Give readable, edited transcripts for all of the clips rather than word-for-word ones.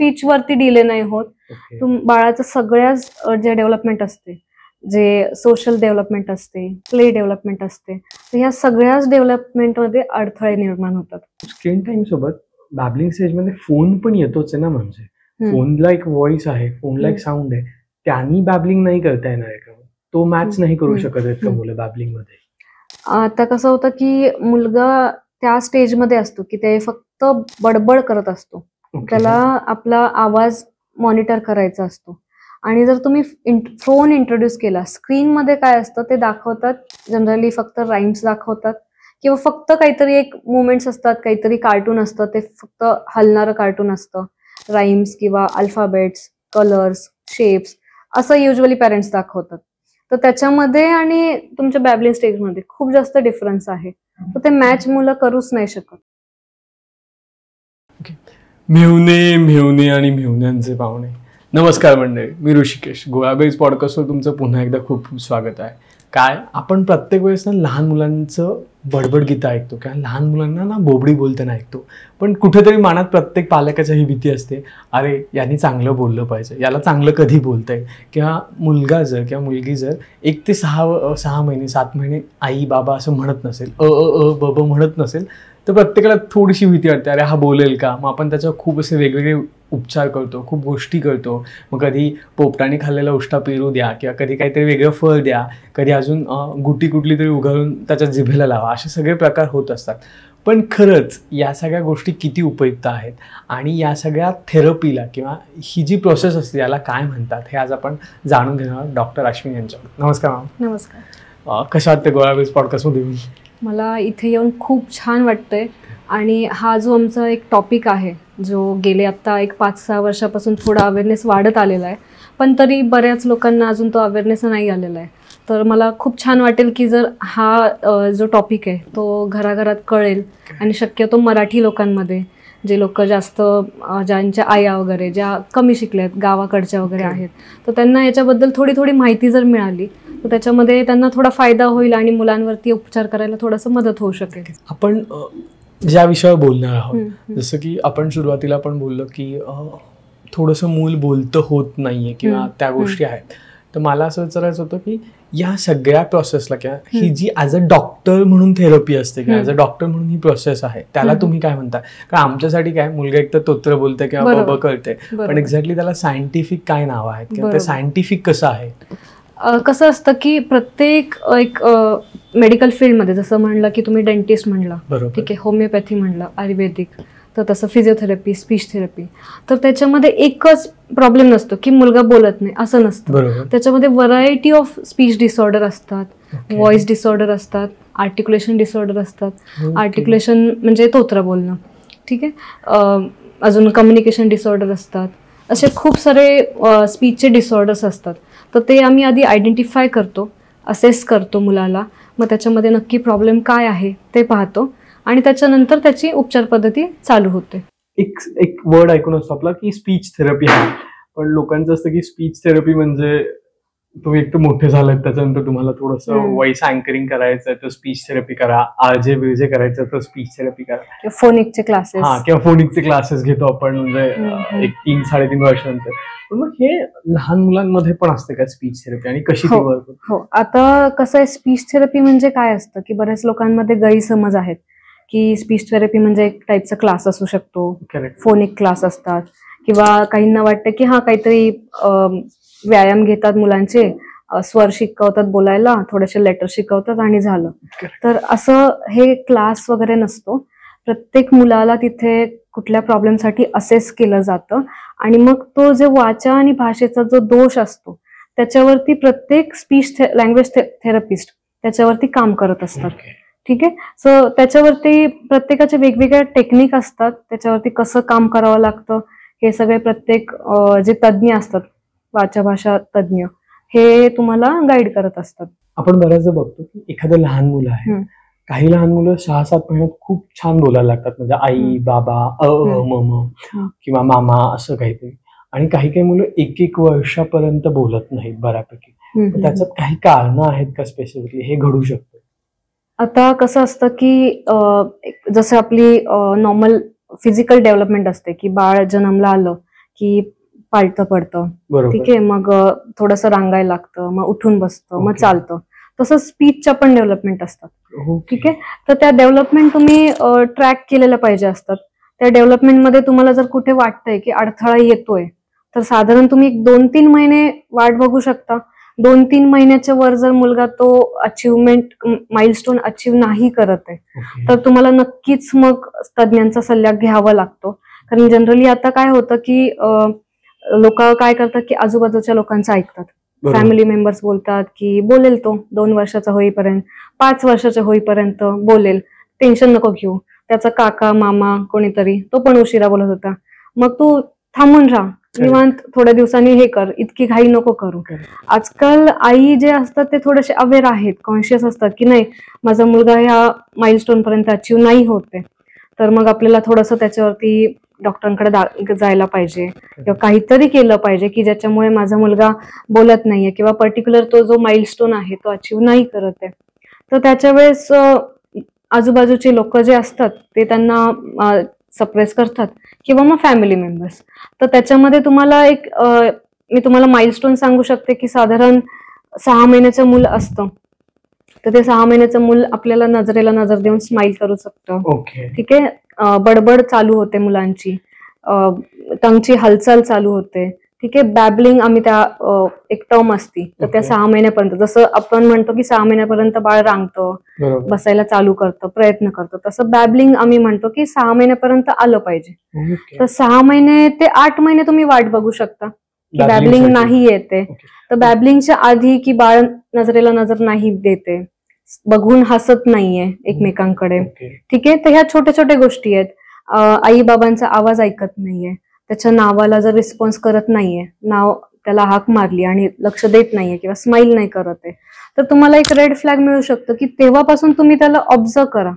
Speech वरती delay नाही होत. बाळाचं सगळ्याच जे डेव्हलपमेंट असते, जे सोशल डेव्हलपमेंट असते, प्ले डेव्हलपमेंट असते, तर ह्या सगळ्याच डेव्हलपमेंटमध्ये अडथळे निर्माण होतात. स्क्रीन टाइम सोबत बॅबलिंग स्टेज मध्ये फोन पण येतोच आहे ना, म्हणजे फोनला एक व्हॉइस आहे, फोनला एक साऊंड आहे, त्यांनी बॅबलिंग नाही करता येणार का? तो मॅच नाही करू शकत आहेत का मुलं बॅबलिंग मध्ये? आता कसं होतं की मुलगा त्या स्टेजमध्ये असतो की ते फक्त बडबड करत असतो, त्याला आपला आवाज मॉनिटर करायचा असतो. आणि जर तुम्ही फोन इंट्रोड्यूस केला, स्क्रीनमध्ये काय असतं ते दाखवतात, जनरली फक्त राईम्स दाखवतात किंवा फक्त काहीतरी एक मुवमेंट्स असतात, काहीतरी कार्टून असतं, ते फक्त हलणारं कार्टून असतं, राईम्स किंवा अल्फाबेट्स, कलर्स, शेप्स असं युजली पॅरेंट्स दाखवतात. तर त्याच्यामध्ये आणि तुमच्या बॅबलिंग स्टेजमध्ये खूप जास्त डिफरन्स आहे, तर ते मॅच मुलं करूच नाही शकत. मेहुणे मेहुणे आणि मेहुण्यांचे पाहुणे. नमस्कार मंडळी, मी ऋषिकेश. गोळाबेज पॉडकास्टवर तुमचं पुन्हा एकदा खूप खूप स्वागत आहे. काय आपण प्रत्येक वेळेस ना लहान मुलांचं बडबड गीतं ऐकतो किंवा लहान मुलांना ना बोबडी बोलताना ऐकतो, पण कुठेतरी मनात प्रत्येक पालकाची ही भीती असते, अरे यांनी चांगलं बोललं पाहिजे, याला चांगलं कधी बोलता येईल, किंवा मुलगा जर किंवा मुलगी जर 1 ते 6 महिने 7 महिने आई बाबा असं म्हणत नसेल, ब ब म्हणत नसेल, तर प्रत्येकाला थोडीशी भीती वाटते, अरे हा बोलेल का? मग आपण त्याच्यावर खूप असे वेगवेगळे उपचार करतो, खूप गोष्टी करतो. मग कधी पोपटाने खाल्लेला उष्टा पेरू द्या, किंवा कधी काहीतरी वेगळं फळ द्या, कधी अजून गुटी कुठली तरी उघडून त्याच्या जिभेला लावा, असे सगळे प्रकार होत असतात. पण खरंच या सगळ्या गोष्टी किती उपयुक्त आहेत आणि या सगळ्या थेरपीला किंवा ही जी प्रोसेस असते याला काय म्हणतात, हे आज आपण जाणून घेणार डॉक्टर अश्विनी यांच्याकडून. नमस्कार मॅम. नमस्कार. कशा वाटते गोळाबेज पॉडकास्टमध्ये येऊन? मला इथे येऊन खूप छान वाटतंय. आणि हा जो आमचा एक टॉपिक आहे, जो गेले आत्ता एक 5-6 वर्षापासून थोडा अवेअरनेस वाढत आलेला आहे, पण तरी बऱ्याच लोकांना अजून तो अवेअरनेस नाही आलेला आहे. तर मला खूप छान वाटेल की जर हा जो टॉपिक आहे तो घराघरात कळेल आणि शक्यतो मराठी लोकांमध्ये, जे लोक जास्त ज्यांच्या आया वगैरे ज्या कमी शिकल्यात, गावाकडच्या वगैरे आहेत, तर त्यांना याच्याबद्दल थोडी थोडी माहिती जर मिळाली तर त्याच्यामध्ये त्यांना थोडा फायदा होईल आणि मुलांवरती उपचार करायला थोडंसं मदत होऊ शकेल. आपण ज्या विषयावर बोलणार आहोत, जसं की आपण सुरुवातीला पण बोललो की थोडंसं मूल बोलतं होत नाहीये किंवा त्या गोष्टी आहेत, तर मला असं विचारायचं होतं की या सगळ्या प्रोसेसला किंवा ही जी ॲज अ डॉक्टर म्हणून थेरपी असते किंवा ॲज अ डॉक्टर म्हणून ही प्रोसेस आहे, त्याला तुम्ही काय म्हणता? कारण आमच्यासाठी काय, मुलगा एक तर तोत्र बोलते किंवा बाबा कळते, पण एक्झॅक्टली त्याला सायंटिफिक काय नाव आहेत किंवा ते सायंटिफिक कसं आहे? कसं असतं की प्रत्येक एक मेडिकल फील्डमध्ये, जसं म्हणलं की तुम्ही डेंटिस्ट म्हणला, ठीक आहे, होमिओपॅथी म्हणलं, आयुर्वेदिक, तर तसं फिजिओथेरपी, स्पीच थेरपी, तर त्याच्यामध्ये एकच प्रॉब्लेम नसतो की मुलगा बोलत नाही, असं नसतं. त्याच्यामध्ये व्हरायटी ऑफ स्पीच डिसऑर्डर असतात, व्हॉइस डिसऑर्डर असतात, आर्टिक्युलेशन डिसऑर्डर असतात. आर्टिक्युलेशन म्हणजे तोत्र बोलणं, ठीक आहे, अजून कम्युनिकेशन डिसऑर्डर असतात, असे खूप सारे स्पीचचे डिसऑर्डर्स असतात. तर ते आम्ही आधी आयडेंटिफाय करतो, असेस करतो मुलाला, मग त्याच्यामध्ये नक्की प्रॉब्लेम काय आहे ते पाहतो आणि त्याच्यानंतर त्याची उपचार पद्धती चालू होते. एक वर्ड ऐकून असतो आपला की स्पीच थेरपी आहे, पण लोकांचं असतं की स्पीच थेरपी म्हणजे तुम्ही एक तर मोठे झालात, त्याच्यानंतर तुम्हाला थोडंसं व्हॉइस अँकरिंग करायचं तर स्पीच थेरपी करा, आरजे बिरजे करायचं तर स्पीच थेरपी करा, फोनिकचे क्लासेस, किंवा फोनिकचे क्लासेस घेतो आपण, म्हणजे एक 3-3.5 वर्षानंतर. पण मग हे लहान मुलांमध्ये पण असते का स्पीच थेरपी आणि कशी ती वर्क होते? हो, आता कसं आहे, स्पीच थेरपी म्हणजे काय असतं की बऱ्याच लोकांमध्ये गैरसमज आहेत की स्पीच थेरपी म्हणजे एक टाईपचा क्लास असू शकतो, फोनिक क्लास असतात, किंवा काहींना वाटतं की काहीतरी व्यायाम घेतात मुलांचे, स्वर शिकवतात बोलायला, थोडेसे लेटर शिकवतात आणि झालं. तर असं हे क्लास वगैरे नसतो. प्रत्येक मुलाला तिथे कुठल्या प्रॉब्लेमसाठी असेस केलं जातं आणि मग तो जे वाचा आणि भाषेचा जो दोष असतो त्याच्यावरती प्रत्येक स्पीच लँग्वेज थेरपिस्ट त्याच्यावरती काम करत असतात, ठीक आहे. सो त्याच्यावरती प्रत्येकाचे वेगवेगळ्या टेक्निक असतात, त्याच्यावरती कसं काम करावं लागतं हे सगळे प्रत्येक जे तज्ज्ञ असतात, वाचा भाषा तज्ज्ञ, हे तुम्हाला गाईड करत असतात. आपण बऱ्याचदा बघतो की एखादं लहान मुलं आहे, काही लहान मुलं 6-7 महिन्यात खूप छान बोलायला लागतात, म्हणजे आई बाबा, मम किंवा मामा असं काहीतरी, आणि काही मुलं 1-1 वर्षापर्यंत बोलत नाहीत बऱ्यापैकी. त्याच्यात काही कारणं आहेत का स्पेसिफिकली हे घडू शकतं? आता कसं असतं की जसं आपली नॉर्मल फिजिकल डेव्हलपमेंट असते की बाळ जन्मला आलं की पालतं पडतं, बरोबर. ठीक आहे, मग थोडंसं रांगायला लागतं, मग उठून बसतं, मग ओके. चालतं. तसं स्पीचच्या पण डेव्हलपमेंट असतात, ओके. ठीक आहे. तर त्या डेव्हलपमेंट तुम्ही ट्रॅक केलेल्या पाहिजे असतात. त्या डेव्हलपमेंटमध्ये तुम्हाला जर कुठे वाटतंय की अडथळा येतोय, तर साधारण तुम्ही 2-3 महिने वाट बघू शकता. 2-3 महिन्याच्या वर जर मुलगा तो अचिव्हमेंट माइलस्टोन अचीव्ह नाही करत आहे, ओके. तर तुम्हाला नक्कीच मग तज्ज्ञांचा सल्ला घ्यावा लागतो. कारण जनरली आता काय होतं की लोक काय करतात की आजूबाजूच्या लोकांचं ऐकतात. बरोबर. फॅमिली मेंबर्स बोलतात की बोलेल तो 2 वर्षाचा होईपर्यंत, 5 वर्षाचा होईपर्यंत बोलेल, टेन्शन नको घेऊ. त्याचा काका मामा कोणीतरी तो पण उशिरा बोलत होता, मग तू थांबून राहा, निवांत थोड्या दिवसांनी हे कर, इतकी घाई नको करू. आजकाल आई जे असतात ते थोडेसे अवेअर आहेत, कॉन्शियस असतात की नाही माझा मुलगा ह्या माइलस्टोन पर्यंत अचीव्ह नाही होते, तर मग आपल्याला थोडंसं त्याच्यावरती डॉक्टरांकडे जायला पाहिजे किंवा काहीतरी केलं पाहिजे की ज्याच्यामुळे माझा मुलगा बोलत नाहीये किंवा पर्टिक्युलर तो जो माइलस्टोन आहे तो अचीव्ह नाही करत आहे. तर त्याच्या वेळेस आजूबाजूचे लोक जे असतात ते त्यांना सप्रेस करतात किंवा मग फॅमिली मेंबर्स. तर त्याच्यामध्ये तुम्हाला मी तुम्हाला माइलस्टोन सांगू शकते की साधारण 6 महिन्याचं मूल असतं, तर ते 6 महिन्याचं मूल आपल्याला नजरेला नजर देऊन स्माइल करू शकतं, ओके. ठीक आहे. बडबड चालू होते मुलांची, टंगची हालचाल चालू होते, ठीक आहे. बॅबलिंग आम्ही त्या एक टर्म असती, तर त्या 6 महिन्यापर्यंत, जसं आपण म्हणतो की 6 महिन्यापर्यंत बाळ रांगतं, बरोबर. बसायला चालू करतं, प्रयत्न करतं, तसं बॅबलिंग आम्ही म्हणतो की 6 महिन्यापर्यंत आलं पाहिजे. ओके. तर 6 महिने ते 8 महिने तुम्ही वाट बघू शकता की बॅबलिंग नाही येते. तर बॅबलिंगच्या आधी की बाळ नजरेला नजर नाही देते, बघून हसत नाहीये एकमेकांकडे, ओके. ठीक आहे. तर ह्या छोट्या छोट्या गोष्टी आहेत. आई बाबांचा आवाज ऐकत नाहीये, त्याच्या नावाला जर रिस्पॉन्स करत नाहीये, नाव त्याला हाक मारली आणि लक्ष देत नाहीये किंवा स्माइल नाही करत आहे, तर तुम्हाला एक रेड फ्लॅग मिळू शकतो की तेव्हापासून तुम्ही त्याला ऑब्झर्व करा,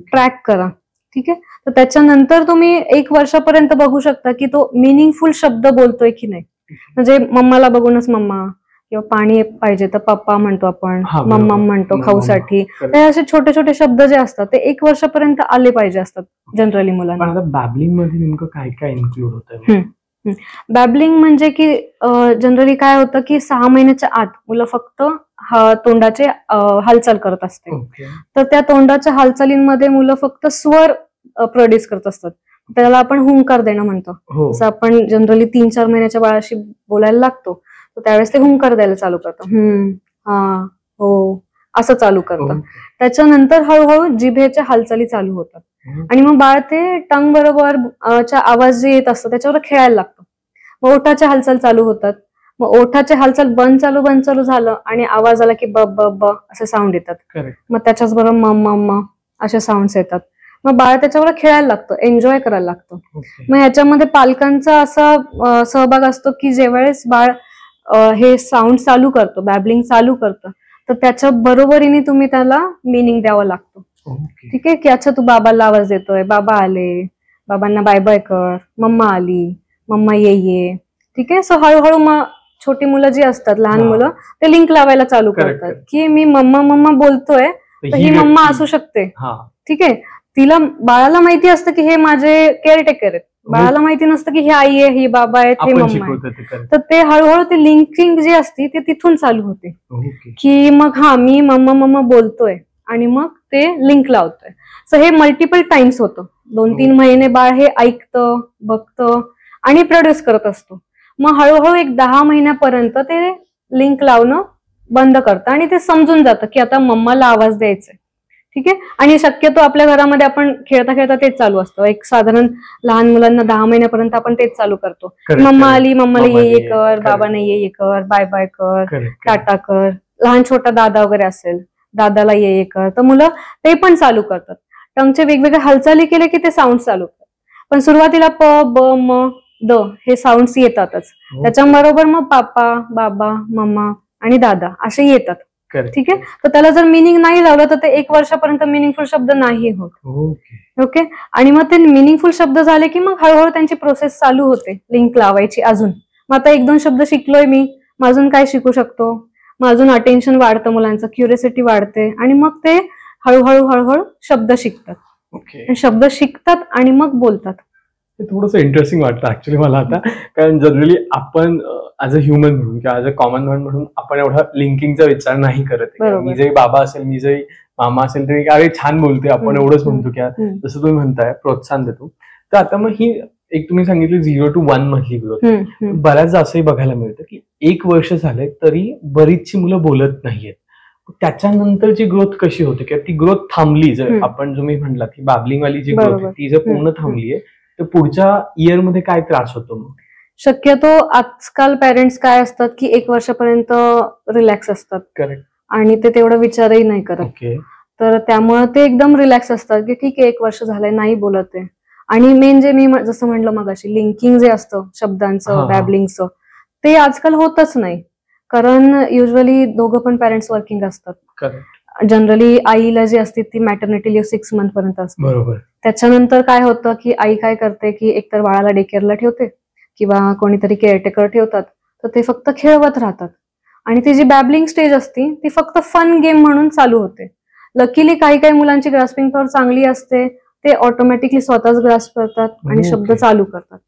ट्रॅक करा, ठीक आहे. तर त्याच्यानंतर तुम्ही 1 वर्षापर्यंत बघू शकता की तो मिनिंगफुल शब्द बोलतोय की नाही. म्हणजे मम्माला बघूनच मम्मा किंवा पाणी पाहिजे तर पप्पा म्हणतो आपण, मम्मा म्हणतो खाऊसाठी. तर असे छोटे छोटे शब्द जे असतात ते 1 वर्षापर्यंत आले पाहिजे असतात जनरली मुलांना. बॅबलिंग मध्ये नेमकं काय काय इन्क्लूड होतं? बॅबलिंग म्हणजे की जनरली काय होतं की 6 महिन्याच्या आत मुलं फक्त तोंडाचे हालचाल करत असते. तर त्या तोंडाच्या हालचालींमध्ये मुलं फक्त स्वर प्रोड्यूस करत असतात, त्याला आपण हुंकार देणं म्हणतो. जसं आपण जनरली 3-4 महिन्याच्या बाळाशी बोलायला लागतो, तर त्यावेळेस ते हुंकार द्यायला चालू करतं, हा हो असं चालू करतं. त्याच्यानंतर हळूहळू जिभेच्या हालचाली चालू होतात आणि मग बाळ ते टंग बरोबर आवाज जे येत असतो त्याच्यावर खेळायला लागतं. मग ओठाच्या हालचाल चालू होतात, मग ओठाचे हालचाल बंद चालू झालं आणि आवाज आला की ब ब ब असे साऊंड येतात. मग त्याच्याच बरोबर म म म असे साऊंड येतात. मग बाळ त्याच्यावर खेळायला लागतं, एन्जॉय करायला लागतं. मग ह्याच्यामध्ये पालकांचा असा सहभाग असतो की ज्यावेळेस बाळ हे साऊंड चालू करतो, बॅबलिंग चालू करतं, तर त्याच्या बरोबरीने तुम्ही त्याला मिनिंग द्यावं लागतो, ठीक आहे. की अच्छा तू बाबाला आवाज देतोय, बाबा आले, बाबांना बाय बाय कर, मम्मा आली, मम्मा ये, ठीक आहे. सो हळूहळू मग छोटी मुलं जी असतात, लहान मुलं, ते लिंक लावायला चालू करतात की मी मम्मा मम्मा बोलतोय, तर ही मम्मा असू शकते, ठीक आहे. बाळाला माहिती असतं की हे माझे केअरटेकर आहेत, बाळाला माहिती नसतं की हे आई आहे, ही बाबा आहेत, हे मम्मा आहे. तर ते हळूहळू ते लिंकिंग जी असती ते तिथून चालू होते की मग मी मम्मा मम्मा बोलतोय आणि मग ते लिंक लावतोय. सो हे मल्टिपल टाइम्स होतं. 2-3 महिने बाळ हे ऐकतं, बघतं आणि प्रोड्यूस करत असतो. मग हळूहळू एक 10 महिन्यापर्यंत ते लिंक लावणं बंद करतं आणि ते समजून जातं की आता मम्माला आवाज द्यायचा, ठीक आहे. आणि शक्यतो आपल्या घरामध्ये आपण खेळता खेळता तेच चालू असतं. एक साधारण लहान मुलांना 10 महिन्यापर्यंत आपण तेच चालू करतो. मम्मा आली, मम्माला ये कर, बाबाने ये कर, बाय बाय कर, टाटा कर. लहान छोटा दादा वगैरे असेल, दादाला ये कर, तर मुलं ते पण चालू करतात. टंगचे वेगवेगळे हालचाली केले की ते साऊंड चालू करतात. पण सुरुवातीला प ब म द हे साऊंड्स येतातच. त्याच्याबरोबर मग पापा, बाबा, मम्मा आणि दादा असे येतात, ठीक आहे. तर त्याला जर मिनिंग नाही लावलं तर ते 1 वर्षापर्यंत मिनिंगफुल शब्द नाही होत, ओके. आणि मग ते मिनिंगफुल शब्द झाले की मग हळूहळू त्यांची प्रोसेस चालू होते लिंक लावायची. अजून मग आता 1-2 शब्द शिकलोय मी, मग अजून काय शिकू शकतो, मग अजून अटेन्शन वाढतं मुलांचं, क्युरिओसिटी वाढते आणि मग ते हळूहळू शब्द शिकतात. शब्द शिकतात आणि मग बोलतात. हे थोडंसं इंटरेस्टिंग वाटतं ऍक्च्युली मला आता, कारण जनरली आपण ऍज अ ह्युमन म्हणून किंवा ऍज अ कॉमन मॅन म्हणून आपण एवढा लिंकिंगचा विचार नाही करत. मी जरी बाबा असेल, मी जरी मामा असेल तरी अरे छान बोलते आपण एवढंच म्हणतो की जसं तुम्ही म्हणताय प्रोत्साहन देतो. तर आता मग ही एक तुम्ही सांगितली 0 to 1 मधली ग्रोथ, बऱ्याचदा असंही बघायला मिळतं की 1 वर्ष झालंय तरी बरीचशी मुलं बोलत नाहीयेत. त्याच्यानंतरची ग्रोथ कशी होते किंवा ती ग्रोथ थांबली, जर आपण तुम्ही म्हणला की बाबलिंग वाली जी ग्रोथ आहे ती जर पूर्ण थांबलीये तर पुढच्या इयर मध्ये काय त्रास होतो मग? शक्यतो आजकाल पेरेंट्स काय असतात की 1 वर्षापर्यंत रिलॅक्स असतात. करेक्ट. आणि ते तेवढं विचारही नाही करत. तर त्यामुळे ते एकदम रिलॅक्स असतात की ठीक आहे 1 वर्ष झालंय नाही बोलत आहे. आणि मेन जे मी जसं म्हणलं मगाशी लिंकिंग जे असतं शब्दांचं, बॅबलिंगचं, ते आजकाल होतच नाही. कारण युजली दोघं पण पेरेंट्स वर्किंग असतात. जनरली आईला जी असते ती मॅटर्निटी लिव्ह 6 मंथ पर्यंत असते. बरोबर. त्याच्यानंतर काय होतं की आई काय करते की एकतर बाळाला डे केअरला ठेवते किंवा कोणीतरी केअरटेकर ठेवतात, तर ते फक्त खेळवत राहतात. आणि ती जी बॅबलिंग स्टेज असते ती फक्त फन गेम म्हणून चालू होते. लकीली काही काही मुलांची ग्रास्पिंग पॉवर चांगली असते, ते ऑटोमॅटिकली स्वतःच ग्रास्प करतात आणि शब्द चालू करतात.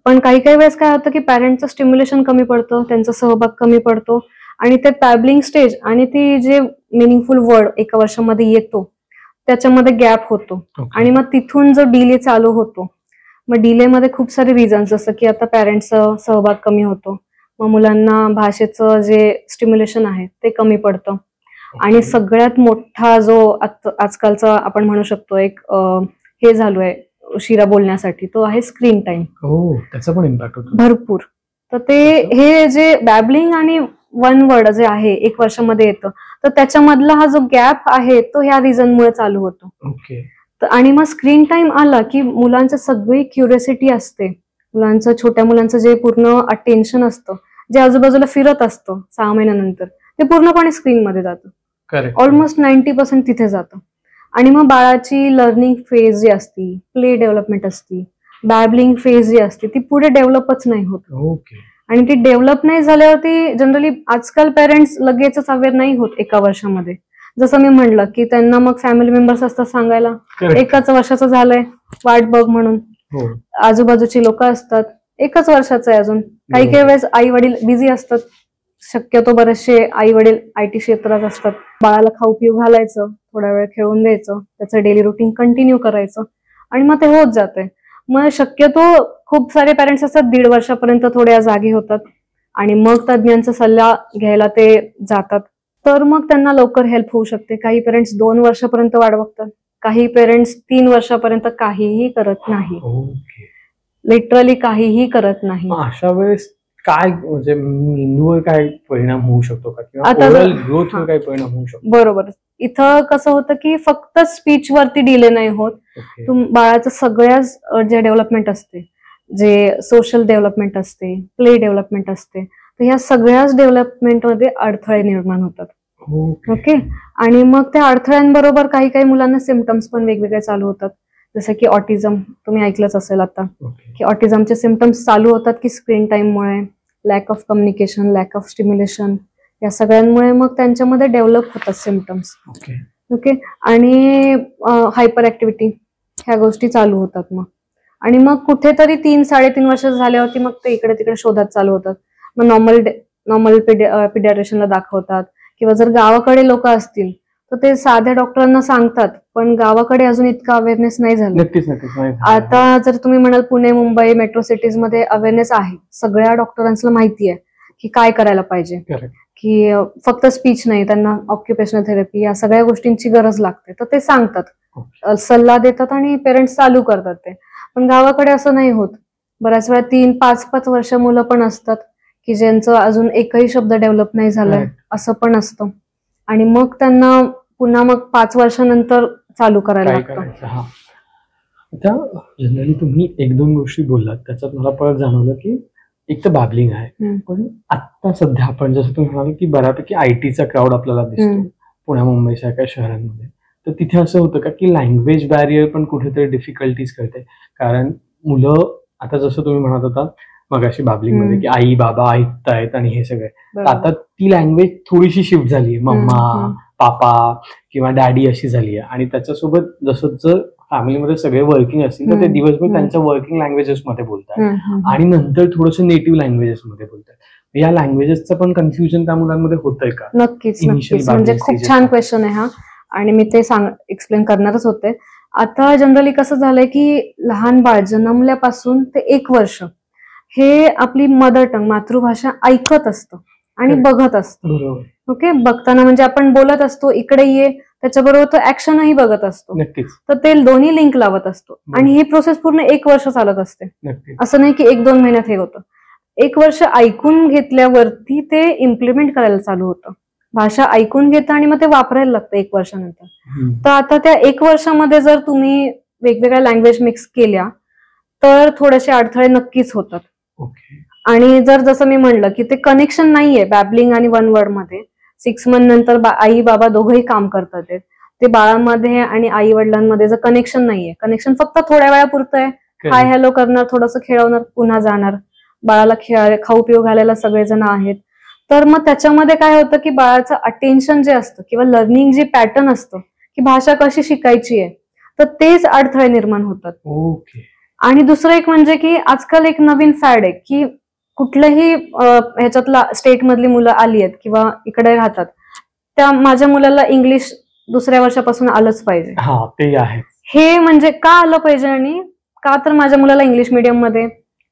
पण काही काही वेळेस काय होतं की पॅरेंटचं स्टिम्युलेशन कमी पडतं, त्यांचा सहभाग कमी पडतो आणि ते बॅबलिंग स्टेज आणि ती जे मिनिंगफुल वर्ड 1 वर्षामध्ये येतो त्याच्यामध्ये गॅप होतो. आणि मग तिथून जो डिले चालू होतो, मग डिलेमध्ये खूप सारे रिझन्स, जसं की आता पॅरेंट्सचा सहभाग कमी होतो, मग मुलांना भाषेचं जे स्टिम्युलेशन आहे ते कमी पडतं. आणि सगळ्यात मोठा जो आजकालचा आपण म्हणू शकतो एक हे झालो आहे उशिरा बोलण्यासाठी, तो आहे स्क्रीन टाइम. त्याचा पण इम्पॅक्ट होतो भरपूर. तर ते हे जे बॅबलिंग आणि 1 वर्ड जे आहे 1 वर्षामध्ये येतं, तर त्याच्यामधला हा जो गॅप आहे तो ह्या रिझनमुळे चालू होतो. आणि मग स्क्रीन टाइम आला की मुलांचं सगळी क्युरियोसिटी असते, मुलांचं छोट्या मुलांचं जे पूर्ण अटेन्शन असतं, जे आजूबाजूला फिरत असतं 6 महिन्यानंतर, ते पूर्णपणे स्क्रीनमध्ये जातं. ऑलमोस्ट 90% तिथे जातं. आणि मग बाळाची लर्निंग फेज जी असती, प्ले डेव्हलपमेंट असती, बॅबलिंग फेज जी असते, ती पुढे डेव्हलपच नाही होत. आणि ती डेव्हलप नाही झाल्यावरती जनरली आजकाल पेरेंट्स लगेचच अवेअर नाही होत 1 वर्षामध्ये. जसं मी म्हणलं की त्यांना मग फॅमिली मेंबर्स असतात सांगायला 1 वर्षाचं झालंय वाट बघ म्हणून. आजूबाजूची लोक असतात 1 वर्षाचं आहे अजून. काही काही वेळेस आई वडील बिझी असतात, शक्यतो बरेचसे आई वडील IT क्षेत्रात असतात. बाळाला खाऊ पिऊ घालायचं, थोडा वेळ खेळून द्यायचं, त्याचं डेली रुटीन कंटिन्यू करायचं आणि मग ते होत जाते. मग शक्यतो खूप सारे पेरेंट्स असतात 1.5 वर्षापर्यंत थोड्या जागी होतात आणि मग तज्ञांचा सल्ला घ्यायला ते जातात, तर मग त्यांना लवकर हेल्प होऊ शकते. काही पेरेंट्स 2 वर्षापर्यंत वाट बघतात, काही पेरेंट्स 3 वर्षापर्यंत काहीही करत नाही, लिटरली काहीही करत नाही. अशा वेळेस काय म्हणजे मेंदूवर काय परिणाम होऊ शकतो का, किंवा ग्रोथवर काय परिणाम होऊ शकतो? बरोबर. इथं कसं होतं की फक्त स्पीच वरती डिले नाही होत, बाळाचं सगळ्याच जे डेव्हलपमेंट असते, जे सोशल डेव्हलपमेंट असते, प्ले डेव्हलपमेंट असते, तर ह्या सगळ्याच डेव्हलपमेंटमध्ये अडथळे निर्माण होतात. ओके. आणि मग त्या अडथळ्यांबरोबर काही काही मुलांना सिम्पटम्स पण वेगवेगळे चालू होतात, जसं की ऑटिझम. तुम्ही ऐकलंच असेल आता की ऑटिझमचे सिम्पटम्स चालू होतात की स्क्रीन टाइममुळे, lack of communication, lack of stimulation, या सगळ्यांमुळे मग त्यांच्यामध्ये डेव्हलप होतात सिम्पटम्स. ओके. आणि हायपर ऍक्टिव्हिटी, ह्या गोष्टी चालू होतात मग. आणि मग कुठेतरी 3-3.5 वर्ष झाल्यावरती मग ते इकडे तिकडे शोधात चालू होतात. मग नॉर्मल पिडियाट्रिशियनला दाखवतात, किंवा जर गावाकडे लोक असतील तर ते साध्या डॉक्टरांना सांगतात, पण गावाकडे अजून इतका अवेअरनेस नाही झाला. आता जर तुम्ही म्हणाल पुणे, मुंबई, मेट्रो सिटीज मध्ये अवेअरनेस आहे, सगळ्या डॉक्टरांना माहिती आहे की काय करायला पाहिजे, की फक्त स्पीच नाही, त्यांना ऑक्युपेशनल थेरपी या सगळ्या गोष्टींची गरज लागते, तर ते सांगतात, सल्ला देतात आणि पेरेंट्स चालू करतात ते. पण गावाकडे असं नाही होत. बऱ्याच वेळा 3-5 वर्ष मुलं पण असतात की ज्यांचं अजून एकही शब्द डेव्हलप नाही झालाय, असं पण असतं. आणि मग त्यांना पुन्हा मग 5 वर्षानंतर चालू करायला लागतं. आता जनरली तुम्ही 1-2 गोष्टी बोललात, त्याच्यात मला परत जाणवलं की एक तर बॅबलिंग आहे, पण आता सध्या आपण जसं तुम्ही म्हणाल की बऱ्यापैकी ITचा क्राऊड आपल्याला दिसतो पुण्या मुंबई सारख्या शहरांमध्ये, तर तिथे असं होतं का की लँग्वेज बॅरियर पण कुठेतरी डिफिकल्टीज करते. कारण मुलं आता जसं तुम्ही म्हणत होता मगाशी बॅबलिंग मध्ये की आई बाबा ऐकतायत आणि हे सगळे, आता ती लँग्वेज थोडीशी शिफ्ट झाली, मम्मा, पापा किंवा डॅडी अशी झाली आहे. आणि त्याच्यासोबत जसं फॅमिलीमध्ये सगळे वर्किंग असतील तर ते दिवसभर त्यांच्या वर्किंग लँग्वेजेस मध्ये बोलतात आणि नंतर थोडंसं नेटिव्ह लँग्वेजेस मध्ये बोलतात. या लँग्वेजेसचं पण कन्फ्युजन त्या मुलांमध्ये होतंय का? नक्कीच नक्कीच, म्हणजे खूप छान क्वेश्चन आहे हा, आणि मी ते एक्सप्लेन करणारच होते. आता जनरली कसं झालंय की लहान बाळ जन्मल्यापासून ते 1 वर्ष हे आपली मदर टंग मातृभाषा ऐकत असतं आणि बघत असतं. ओके, बघताना म्हणजे आपण बोलत असतो इकडे ये, त्याच्याबरोबर तो ऍक्शनही बघत असतो. तर ते दोन्ही लिंक लावत असतो आणि ही प्रोसेस पूर्ण 1 वर्ष चालत असते. असं नाही की 1-2 महिन्यात हे होतं. 1 वर्ष ऐकून घेतल्यावरती ते इम्प्लिमेंट करायला चालू होतं. भाषा ऐकून घेतं आणि मग ते वापरायला लागतं 1 वर्षानंतर. तर आता त्या 1 वर्षामध्ये जर तुम्ही वेगवेगळ्या लँग्वेज मिक्स केल्या तर थोडेसे अडथळे नक्कीच होतात. आणि जर जसं मी म्हणलं की ते कनेक्शन नाहीये बॅबलिंग आणि वन वर्ड मध्ये, 6 मंथ नंतर आई बाबा दोघंही काम करतात, ते बाळामध्ये आणि आई वडिलांमध्ये जर कनेक्शन नाहीये, कनेक्शन फक्त थोड्या वेळापुरतं आहे, हाय हॅलो करणार, थोडंसं खेळवणार, पुन्हा जाणार, बाळाला खाऊ पिऊ घालायला सगळेजण आहेत, तर मग त्याच्यामध्ये काय होतं की बाळाचं अटेन्शन जे असतं किंवा लर्निंग जे पॅटर्न असतं की भाषा कशी शिकायची आहे, तर तेच अडथळे निर्माण होतात. आणि दुसरं एक म्हणजे की आजकाल एक नवीन फॅड आहे की कुठल्याही ह्याच्यातला स्टेट मधली मुलं आली आहेत किंवा इकडे राहतात, त्या माझ्या मुलाला इंग्लिश 2ऱ्या वर्षापासून आलंच पाहिजे. ते आहे. हे म्हणजे का आलं पाहिजे, आणि का तर माझ्या मुलाला इंग्लिश मीडियम मध्ये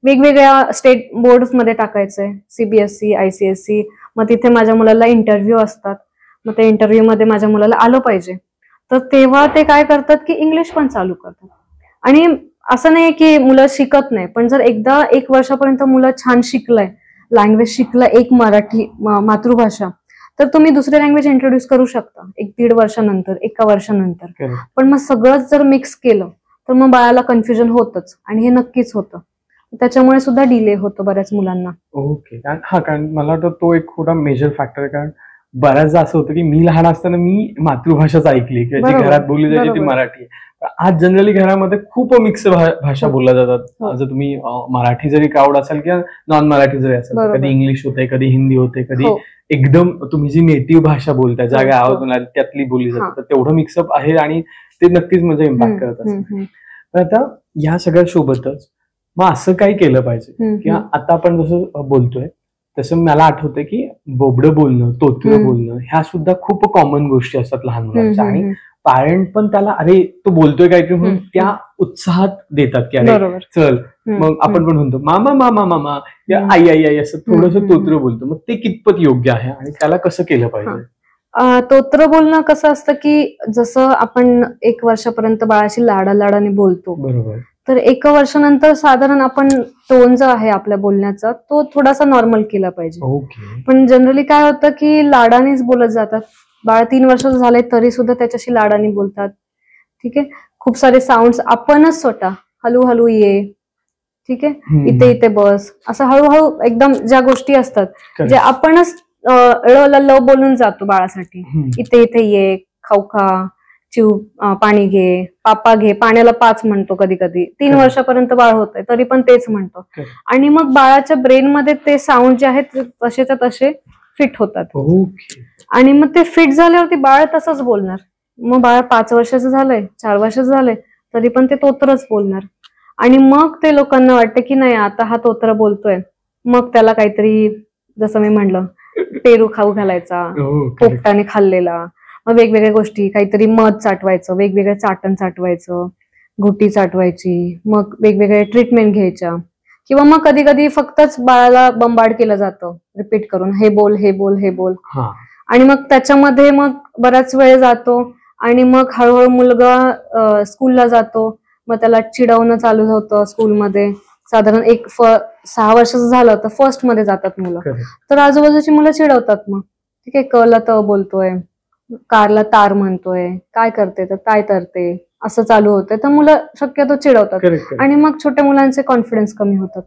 वेगवेगळ्या स्टेट बोर्ड मध्ये टाकायचंय, CBSE, ICSE, मग तिथे माझ्या मुलाला इंटरव्ह्यू असतात, मग त्या इंटरव्ह्यू मध्ये माझ्या मुलाला आलं पाहिजे. तर तेव्हा ते काय करतात की इंग्लिश पण चालू करतात. आणि असं नाही की मुलं शिकत नाही, पण जर एकदा 1 वर्षापर्यंत मुलं छान शिकलंय, लँग्वेज शिकलं एक मराठी मातृभाषा, तर तुम्ही दुसरी लँग्वेज इंट्रोड्यूस करू शकता 1-1.5 वर्षानंतर, 1 वर्षानंतर. पण मग सगळंच जर मिक्स केलं तर मग बाळाला कन्फ्युजन होतच, आणि हे नक्कीच होतं. त्याच्यामुळे सुद्धा डिले होतो बऱ्याच मुलांना. कारण मला वाटतं तो एक थोडा मेजर फॅक्टर आहे. कारण बऱ्याचदा असं होतं की मी लहान असताना मी मातृभाषाच ऐकली किंवा जी घरात बोलली जायची ती मराठी आहे. आज जनरली घरामध्ये खूप मिक्स भाषा बोलल्या जातात. जर तुम्ही मराठी जरी क्राऊड असाल किंवा नॉन मराठी जरी असाल, कधी इंग्लिश होते, कधी हिंदी होते, कधी एकदम तुम्ही जी नेटिव्ह भाषा बोलताय, ज्या गावातून आली त्यातली बोलली जाते, तर तेवढं मिक्सअप आहे आणि ते नक्कीच म्हणजे इम्पॅक्ट करत असतं. पण आता या सगळ्या सोबतच मग असं काही केलं पाहिजे किंवा आता आपण जसं बोलतोय तसं मला आठवतंय की बोबडं बोलणं, तोतरं बोलणं, ह्या सुद्धा खूप कॉमन गोष्टी असतात लहान मुलांच्या, आणि पॅरेंट पण त्याला अरे तो बोलतोय काहीतरी म्हणून त्या उत्साहात देतात की अरे चल, मग आपण पण म्हणतो मामा मामा मामा या आई आई आई असं थोडंसं तोतरं बोलतो. मग ते कितपत योग्य आहे आणि त्याला कसं केलं पाहिजे? तोतरं बोलणं कसं असतं की जसं आपण 1 वर्षापर्यंत बाळाशी लाडाने बोलतो, बरोबर, तर 1 वर्षानंतर साधारण आपण टोन जो आहे आपल्या बोलण्याचा तो थोडासा नॉर्मल केला पाहिजे. पण जनरली काय होतं की लाडानेच बोलत जातात. बाळ 3 वर्षाचं झालंय तरी सुद्धा त्याच्याशी लाडाने बोलतात. ठीक आहे, खूप सारे साऊंड्स आपणच स्वतः हळूहळू ये, ठीक आहे, इथे इथे बस, असं हळूहळू एकदम ज्या गोष्टी असतात जे आपणच ल बोलून जातो बाळासाठी, इथे इथे ये, खाऊ खा, चिव, पाणी घे, पापा घे, पाण्याला 5 म्हणतो कधी कधी. 3 वर्षापर्यंत बाळ होतंय तरी पण तेच म्हणतो. आणि मग बाळाच्या ब्रेन मध्ये ते साऊंड जे आहेत तसेच्या तसे फिट होतात, आणि मग ते फिट झाल्यावरती बाळ तसंच बोलणार. मग बाळ 5 वर्षाचं झालंय, 4 वर्षाचं झालंय तरी पण ते तोतरच बोलणार. आणि मग ते लोकांना वाटतं की नाही आता हा तोतर बोलतोय, मग त्याला काहीतरी जसं मी म्हणलं पेरू खाऊ घालायचा, पोपटाने खाल्लेला, मग वेगवेगळ्या गोष्टी, काहीतरी मध चाटवायचं, वेगवेगळे चाटण चाटवायचं, घुटी चाटवायची, मग वेगवेगळे ट्रीटमेंट घ्यायच्या, किंवा मग कधी कधी फक्तच बाळाला बंबाड केलं जातं रिपीट करून, हे बोल हे बोल हे बोल, आणि मग त्याच्यामध्ये मग बराच वेळ जातो. आणि मग हळूहळू मुलगा स्कूलला जातो, मग त्याला चिडवणं चालू होतं स्कूलमध्ये. साधारण 6 वर्षाचं झालं तर फर्स्ट मध्ये जातात मुलं, तर आजूबाजूची मुलं चिडवतात. मग ठीक आहे, कला त बोलतोय, कारला तार म्हणतोय, काय करते तर काय करते, असं चालू होतंय, तर मुलं शक्यतो चिडवतात. आणि मग छोट्या मुलांचे कॉन्फिडन्स कमी होतात,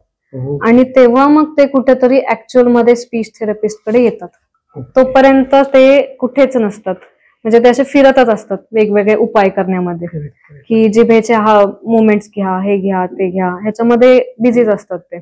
आणि तेव्हा मग ते कुठेतरी ऍक्च्युअल मध्ये स्पीच थेरपिस्ट कडे येतात. तोपर्यंत ते कुठेच नसतात, म्हणजे ते असे फिरतच असतात वेगवेगळे उपाय करण्यामध्ये, की जिभेचे मुवमेंट्स घ्या, हे घ्या ते घ्या, ह्याच्यामध्ये बिझीच असतात ते.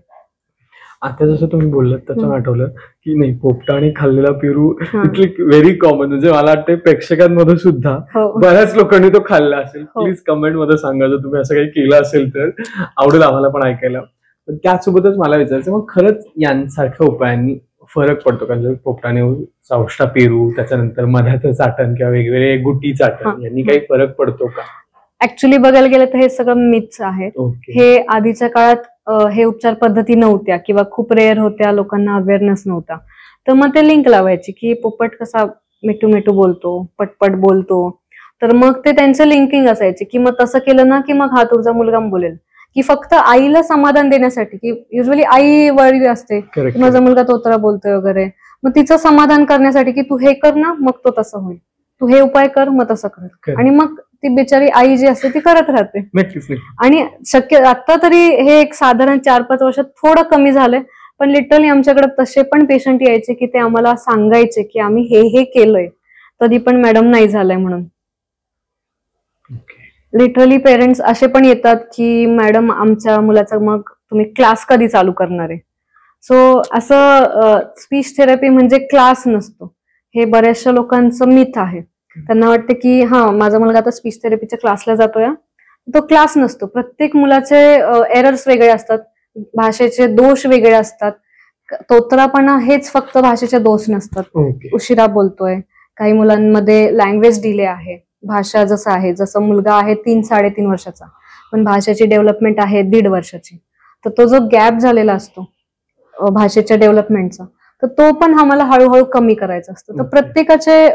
आता जसं तुम्ही बोललात त्याच्यावर आठवलं की नाही, पोपटाने खाल्लेला पेरू इथली व्हेरी कॉमन, म्हणजे मला वाटतं प्रेक्षकांमध्ये सुद्धा बऱ्याच लोकांनी तो खाल्ला असेल. प्लीज कमेंट मध्ये सांगा जर तुम्ही असं काही केलं असेल तर, आवडेल आम्हाला पण ऐकायला. पण त्याचसोबतच मला विचारायचं, मग खरंच यांसारख्या उपायांनी फरक पडतो का? जर पोपटाने चौष्टा पेरू, त्याच्यानंतर मधाचं चाटण किंवा वेगवेगळे गुटी चाटण, यांनी काही फरक पडतो का? ऍक्च्युली बघायला गेलं तर हे सगळं मिथ्स आहेत. हे आधीच्या काळात हे उपचार पद्धती नव्हत्या किंवा खूप रेअर होत्या, लोकांना अवेअरनेस नव्हता. तर मग ते लिंक लावायची की पोपट कसा मिठू मिठू बोलतो, पटपट बोलतो, तर मग ते त्यांचं लिंकिंग असायचे की मग तसं केलं ना की मग हा तुझा मुलगा बोलेल. की फक्त आईला समाधान देण्यासाठी, की युजली आई वरी असते माझा मुलगा तोतरा बोलतोय वगैरे, मग तिचं समाधान करण्यासाठी की तू हे कर ना मग तो तसं होईल, तू हे उपाय कर मग तसं कर, आणि मग ती बिचारी आई जी असते ती करत राहते. आणि शक्य आता तरी हे एक साधारण 4-5 वर्षात थोडं कमी झालंय, पण लिटरली आमच्याकडे तसे पण पेशंट यायचे की ते आम्हाला सांगायचे की आम्ही हे केलंय तरी पण मॅडम नाही झालंय म्हणून. लिटरली पेरेंट्स असे पण येतात की मॅडम आमच्या मुलाचा मग तुम्ही क्लास कधी चालू करणार आहे. सो असं स्पीच थेरपी म्हणजे क्लास नसतो, हे बऱ्याचशा लोकांचं मिथ आहे. त्यांना वाटतं की हा माझा मुलगा आता स्पीच थेरपीच्या क्लासला जातोय, तो क्लास नसतो. प्रत्येक मुलाचे एरर्स वेगळे असतात, भाषेचे दोष वेगळे असतात. तोतरापणा हेच फक्त भाषेचे दोष नसतात. उशिरा बोलतोय, काही मुलांमध्ये लँग्वेज डिले आहे, भाषा जसं आहे, जसं मुलगा आहे 3-3.5 वर्षाचा पण भाषेची डेव्हलपमेंट आहे 1.5 वर्षाची, तर तो जो गॅप झालेला असतो भाषेच्या डेव्हलपमेंटचा, तर तो पण आम्हाला हळूहळू कमी करायचा असतो. तर प्रत्येकाचे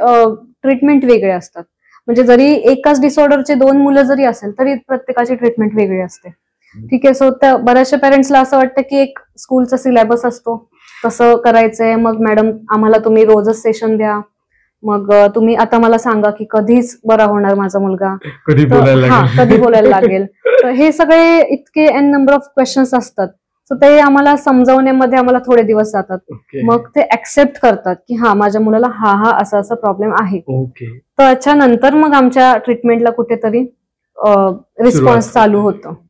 ट्रीटमेंट वेगळे असतात. म्हणजे जरी एकाच डिसऑर्डरचे 2 मुलं जरी असेल तरी प्रत्येकाची ट्रीटमेंट वेगळी असते. ठीक आहे. सो त्या बऱ्याचशा पेरेंट्सला असं वाटतं की एक स्कूलचा सिलेबस असतो तसं करायचंय, मग मॅडम आम्हाला तुम्ही रोजच सेशन द्या, मग तुम्ही आता मला सांगा की कधीच बरा होणार माझा मुलगा, कधी बोलायला लागेल. तर हे सगळे इतके एन नंबर ऑफ क्वेश्चन्स असतात, सो ते आम्हाला समजावण्यामध्ये आम्हाला थोडे दिवस जातात. मग ते ऍक्सेप्ट करतात की हा माझ्या मुलाला हा असा प्रॉब्लेम आहे. त्याच्यानंतर मग आमच्या ट्रीटमेंटला कुठेतरी रिस्पॉन्स चालू होतो.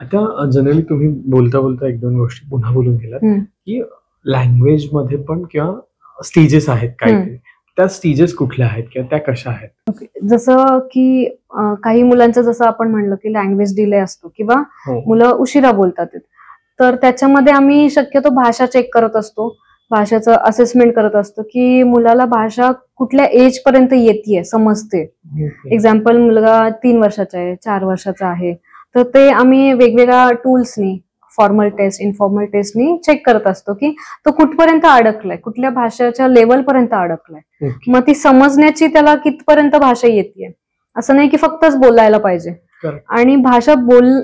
आता जनरली तुम्ही बोलता बोलता 1-2 गोष्टी पुन्हा बोलून गेलात की लँग्वेज मध्ये पण किंवा स्टेजेस आहेत काहीतरी, त्या स्टेजेस कुठल्या आहेत किंवा त्या कशा आहेत? जसं की काही मुलांचं जसं आपण म्हणलं की लँग्वेज डिले असतो किंवा मुलं उशिरा बोलतात, तर त्याच्यामध्ये आम्ही शक्यतो भाषा चेक करत असतो, भाषेचं असेसमेंट करत असतो की मुलाला भाषा कुठल्या एज पर्यंत येते, समजते. एक्झाम्पल मुलगा 3 वर्षाचा आहे, 4 वर्षाचा आहे, तर ते आम्ही वेगवेगळ्या टूल्सनी, फॉर्मल टेस्ट, इनफॉर्मल टेस्टनी चेक करत असतो की तो कुठपर्यंत अडकलाय, कुठल्या भाषेच्या लेवल पर्यंत अडकलाय, मग ती समजण्याची त्याला कितपर्यंत भाषा येते. असं नाही की फक्तच बोलायला पाहिजे, आणि भाषा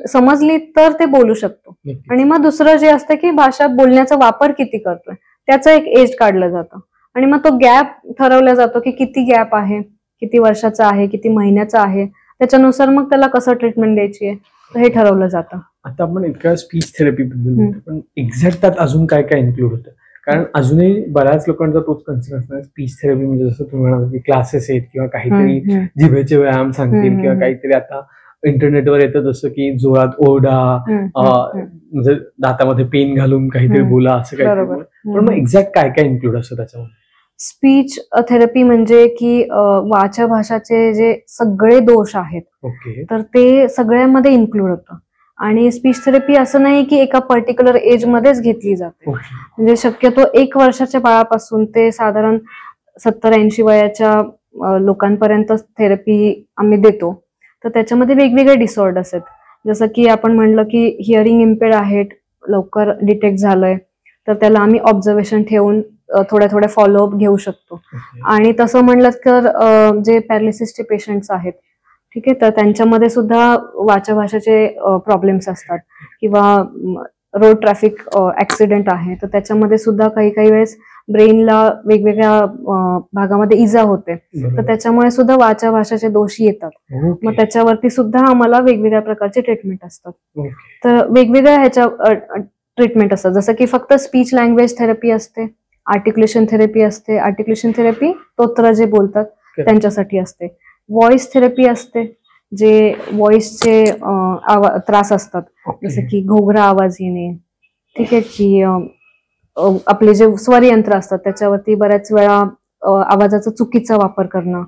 समजली तर ते बोलू शकतो. आणि मग दुसरं जे असतं की भाषा बोलण्याचा वापर किती करतोय त्याचं एक एज काढलं जातं, आणि मग तो गॅप ठरवला जातो की किती गॅप आहे, किती वर्षाचा आहे, किती महिन्याचा आहे, त्याच्यानुसार मग त्याला कसं ट्रीटमेंट द्यायची आहे हे ठरवलं जातं. आता आपण इतक्या स्पीच थेरपी बद्दल, पण एक्झॅक्ट त्यात अजून काय काय इन्क्लूड होतं? कारण अजूनही बऱ्याच लोकांचा तोच कन्सेप्ट असणार, स्पीच थेरपी म्हणजे जसं तुम्ही म्हणाल की क्लासेस आहेत किंवा काहीतरी जिभेचे व्यायाम सांगतील किंवा काहीतरी आता इंटरनेटवर येतं जसं की जोरात ओरडा, म्हणजे दातामध्ये पेन घालून काहीतरी बोला, असं काहीतरी. पण मग एक्झॅक्ट काय काय इन्क्लूड असतं त्याच्यामध्ये? स्पीच थेरपी म्हणजे की वाचा भाषाचे जे सगळे दोष आहेत तर ते सगळ्यामध्ये इन्क्लूड होतं. आणि स्पीच थेरपी असं नाही की एका पर्टिक्युलर एज मध्येच घेतली जाते, म्हणजे शक्यतो 1 वर्षाच्या बाळापासून ते साधारण 70-80 वयाच्या लोकांपर्यंत थेरपी आम्ही देतो. तर त्याच्यामध्ये वेगवेगळे डिसऑर्डर्स आहेत, जसं की आपण म्हणलं की हिअरिंग इम्पेअर्ड आहेत, लवकर डिटेक्ट झालंय तर त्याला आम्ही ऑब्झर्वेशन ठेवून थोड्या फॉलोअप घेऊ शकतो. आणि तसं म्हणलं तर जे पॅरालिसिसचे पेशंट्स आहेत, ठीक आहे, तर त्यांच्यामध्ये सुद्धा वाचा भाषेचे प्रॉब्लेम्स असतात, किंवा रोड ट्रॅफिक ऍक्सिडेंट आहे तर त्याच्यामध्ये सुद्धा काही वेळेस ब्रेनला वेगवेगळ्या भागामध्ये इजा होते, तर त्याच्यामुळे सुद्धा वाचा भाषेचे दोष येतात. मग त्याच्यावरती सुद्धा आम्हाला वेगवेगळ्या प्रकारचे ट्रीटमेंट असतात. तर वेगवेगळ्या ह्याच्या ट्रीटमेंट असतात, जसं की फक्त स्पीच लँग्वेज थेरपी असते, आर्टिक्युलेशन थेरपी असते. आर्टिक्युलेशन थेरपी तोत्र जे बोलतात त्यांच्यासाठी असते. व्हॉइस थेरपी असते, जे व्हॉइसचे त्रास असतात, जसं की घोगरा आवाज येणे, ठीक आहे, की आपले जे स्वर यंत्र असतात त्याच्यावरती बऱ्याच वेळा आवाजाचा चुकीचा वापर करणं,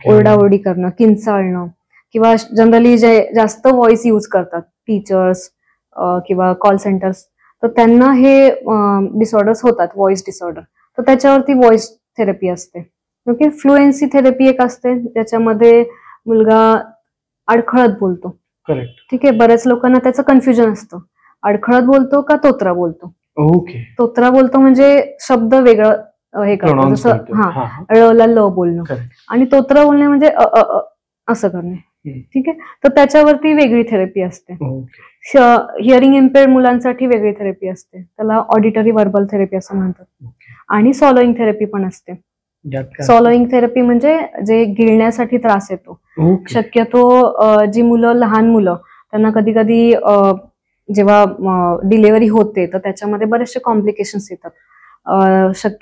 ओरडाओरडी करणं, किंचाळणं, किंवा जनरली जे जास्त व्हॉइस यूज करतात टीचर्स किंवा कॉल सेंटर्स, तर त्यांना हे डिसऑर्डर्स होतात, व्हॉइस डिसऑर्डर. तर त्याच्यावरती व्हॉइस थेरपी असते. ओके, फ्लुएन्सी थेरपी एक असते, त्याच्यामध्ये मुलगा अडखळत बोलतो. ठीक आहे, बऱ्याच लोकांना त्याचं कन्फ्युजन असतं, अडखळत बोलतो का तोत्रा बोलतो. तोत्रा बोलतो म्हणजे शब्द वेगळं हे करतो, जसं ळला ल बोलणं, आणि तोत्रा बोलणे म्हणजे असं करणे. ठीक आहे, तर त्याच्यावरती वेगळी थेरपी असते. हिअरिंग इम्पेअर्ड मुलांसाठी वेगळी थेरपी असते, त्याला ऑडिटरी वर्बल थेरपी असं म्हणतात. आणि सॉलोइंग थेरपी पण असते. सॉलोइंग थेरपी म्हणजे जे गिळण्यासाठी त्रास येतो, शक्यतो जी लहान मुलं त्यांना कधी कधी जेव्हा डिलिव्हरी होते तर त्याच्यामध्ये बरेचसे कॉम्प्लिकेशन्स येतात.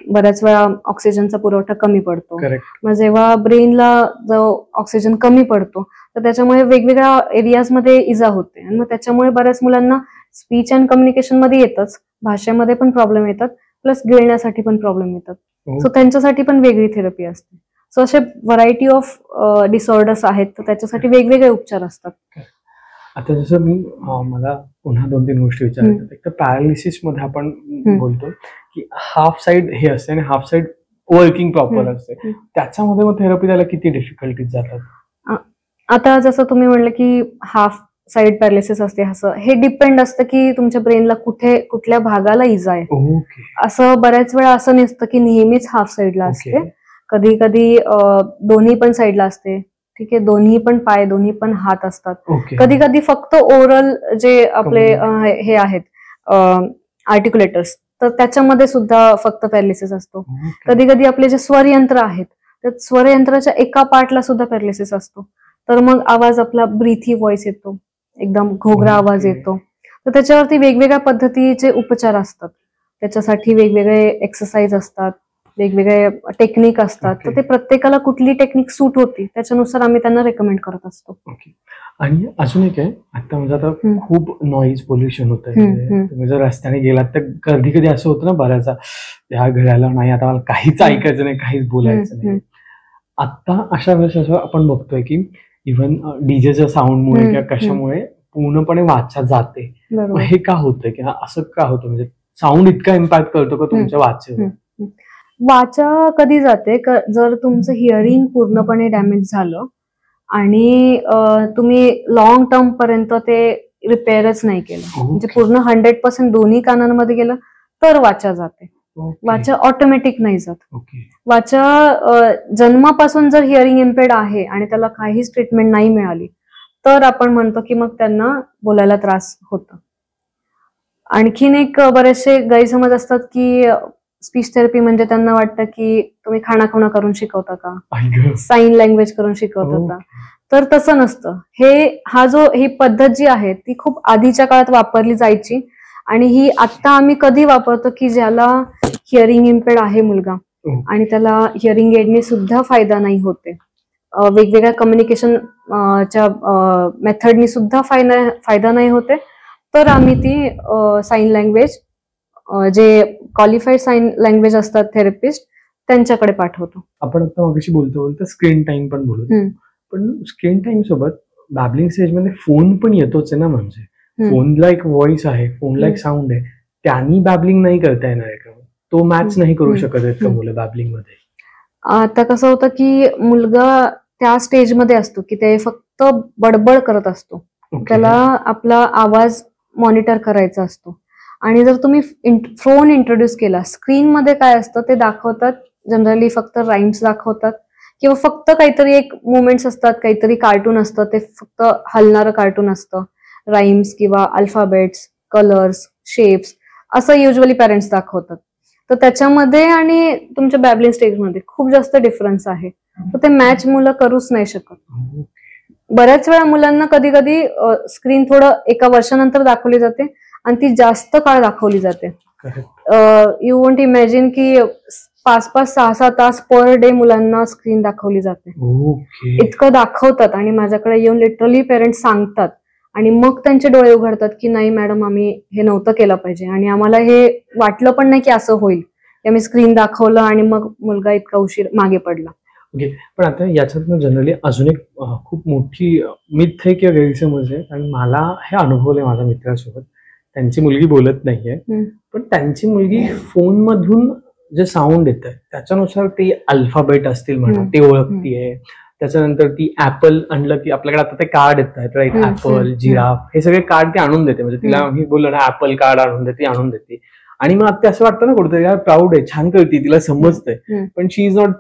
बऱ्याच वेळा ऑक्सिजनचा पुरवठा कमी पडतो. मग जेव्हा ब्रेनला जो ऑक्सिजन कमी पडतो तर त्याच्यामुळे वेगवेगळ्या एरियाजमध्ये इजा होते, आणि मग त्याच्यामुळे बऱ्याच मुलांना स्पीच अँड कम्युनिकेशन मध्ये येतच, भाषेमध्ये पण प्रॉब्लेम येतात, प्लस गिळण्यासाठी पण प्रॉब्लेम येतात. सो त्यांच्यासाठी पण वेगळी थेरपी असते. सो असे व्हरायटी ऑफ डिसऑर्डर्स आहेत, तर त्याच्यासाठी वेगवेगळे उपचार असतात. आता जसं मला पुन्हा 2-3 गोष्टी विचारायच्या. एक तर पॅरालिसिस मध्ये आपण बोलतो की हाफ साइड हे असते आणि हाफ साइड वर्किंग प्रॉपर असते, त्याच्यामध्ये मग थेरपी द्यायला किती डिफिकल्टीज जातात? आता जसं तुम्ही म्हणलं की हाफ साइड पॅरालिसिस असते, असं हे डिपेंड असतं की तुमच्या ब्रेनला कुठल्या भागाला इजा आहे. असं बऱ्याच वेळा असं नसतं की नेहमीच हाफ साइडला असते, कधी कधी दोन्ही पण साइडला असते. ठीक आहे, दोन्ही पण पाय, दोन्ही पण हात असतात. कधी कधी फक्त ओरल जे आपले हे आहेत आर्टिक्युलेटर्स, तर त्याच्यामध्ये सुद्धा फक्त पॅरालिसिस असतो. कधी कधी आपले जे स्वरयंत्र आहेत तर स्वरयंत्राच्या एका पार्टला सुद्धा पॅरालिसिस असतो, तर मग आवाज आपला ब्रीथी व्हॉइस येतो, एकदम घोगरा आवाज येतो. तर त्याच्यावरती वेगवेगळ्या पद्धतीचे उपचार असतात, त्याच्यासाठी वेगवेगळे एक्सरसाइज असतात, वेगवेगळे टेक्निक असतात. तर ते प्रत्येकाला कुठली टेक्निक सूट होती त्याच्यानुसार आम्ही त्यांना रेकमेंड करत असतो. आणि अजून एक आहे, आता म्हणजे आता खूप नॉईज पोल्युशन होत आहे, तुम्ही जर रस्त्याने गेलात तर कधी कधी असं होतं ना बऱ्याचदा, ह्या घड्याला नाही आता मला काहीच ऐकायचं नाही, काहीच बोलायचं नाही. आता अशा वेळेस असं आपण बघतोय की इव्हन डीजेच्या साऊंडमुळे किंवा कशामुळे पूर्णपणे वाचा जाते. हे का होतंय किंवा असं का होतं, म्हणजे साऊंड इतका इम्पॅक्ट करतो का तुमच्या वाचेवर? वाचा कधी जाते, जर तुमचं हिअरिंग पूर्णपणे डॅमेज झालं आणि तुम्ही लॉंग टर्म पर्यंत ते रिपेअरच नाही केलं, म्हणजे पूर्ण 100% दोन्ही कानांमध्ये गेलं तर वाचा जाते. वाचा ऑटोमॅटिक नाही जात. वाचा जन्मापासून जर हिअरिंग इम्पेअर्ड आहे आणि त्याला काहीच ट्रीटमेंट नाही मिळाली तर आपण म्हणतो की मग त्यांना बोलायला त्रास होतो. आणखीन एक बरेचसे गैरसमज असतात की स्पीच थेरपी म्हणजे त्यांना वाटतं की तुम्ही खाणाखुणा करून शिकवता का, साईन लँग्वेज करून शिकवता का, तर तसं नसतं. ही पद्धत जी आहे ती खूप आधीच्या काळात वापरली जायची, आणि ही आता आम्ही कधी वापरतो की ज्याला हिअरिंग इम्पेअर्ड आहे मुलगा आणि त्याला हिअरिंग एडने सुद्धा फायदा नाही होते, वेगवेगळ्या कम्युनिकेशन च्या मेथडनी सुद्धा फायदा नाही होते, तर आम्ही ती साईन लँग्वेज, जे क्वालिफाईड साईन लँग्वेज असतात थेरपिस्ट, त्यांच्याकडे पाठवतो. आपण आता मगाशी बोलतो स्क्रीन टाइम पण बोलू, पण स्क्रीन टाइम सोबत बॅबलिंग स्टेज मध्ये फोन पण येतोच आहे ना, म्हणजे फोनला एक व्हॉइस आहे, फोनला एक साऊंड आहे, त्यांनी बॅबलिंग नाही करता येणार आहे का? तो मॅच नाही करू शकत आहेत का मुलं बॅबलिंग मध्ये? आता कसं होतं की मुलगा त्या स्टेजमध्ये असतो की ते फक्त बडबड करत असतो, त्याला आपला आवाज मॉनिटर करायचा असतो. आणि जर तुम्ही फोन इंट्रोड्यूस केला, स्क्रीनमध्ये काय असतं ते दाखवतात, जनरली फक्त राईम्स दाखवतात किंवा फक्त काहीतरी एक मुवमेंट्स असतात, काहीतरी कार्टून असतं, ते फक्त हलणारं कार्टून असतं, राईम्स किंवा अल्फाबेट्स, कलर्स, शेप्स, असं युजली पॅरेंट्स दाखवतात. तर त्याच्यामध्ये आणि तुमच्या बॅबलिंग स्टेजमध्ये खूप जास्त डिफरन्स आहे, तर ते मॅच मुलं करूच नाही शकत. बऱ्याच वेळा मुलांना कधी कधी स्क्रीन थोडं एका वर्षानंतर दाखवली जाते आणि ती जास्त काळ दाखवली जाते. यू वोंट इमॅजिन की 5-5, 6-6 तास पर डे मुलांना स्क्रीन दाखवली जाते, इतकं दाखवतात. आणि माझ्याकडे येऊन लिटरली पेरेंट्स सांगतात आणि मग त्यांचे डोळे उघडतात की नाही मॅडम, आम्ही हे नव्हतं केलं पाहिजे आणि आम्हाला हे वाटलं पण नाही की असं होईल, की आम्ही स्क्रीन दाखवलं आणि मग मुलगा इतका उशीर मागे पडला. ओके, पण आता याच्यातनं जनरली अजून एक खूप मोठी मिथ आहे किंवा गैरसमज आहे, आणि मला हे अनुभवलंय माझ्या मित्रासोबत. त्यांची मुलगी बोलत नाहीये, पण त्यांची मुलगी फोन मधून जे साऊंड येत आहे त्याच्यानुसार ते अल्फाबेट असतील म्हणा ते ओळखतीये. त्याच्यानंतर ती ऍपल आणलं की आपल्याकडे आता ते कार्ड येत आहेत राईट, ऍपल, जिराफ, हे सगळे कार्ड ती आणून देते. म्हणजे तिला मी बोललो ना ऍपल कार्ड आणून देते, आणून देते. आणि मग आता असं वाटतं ना कुठेतरी यार प्राऊड आहे, छान कळते, तिला समजतंय, पण she is not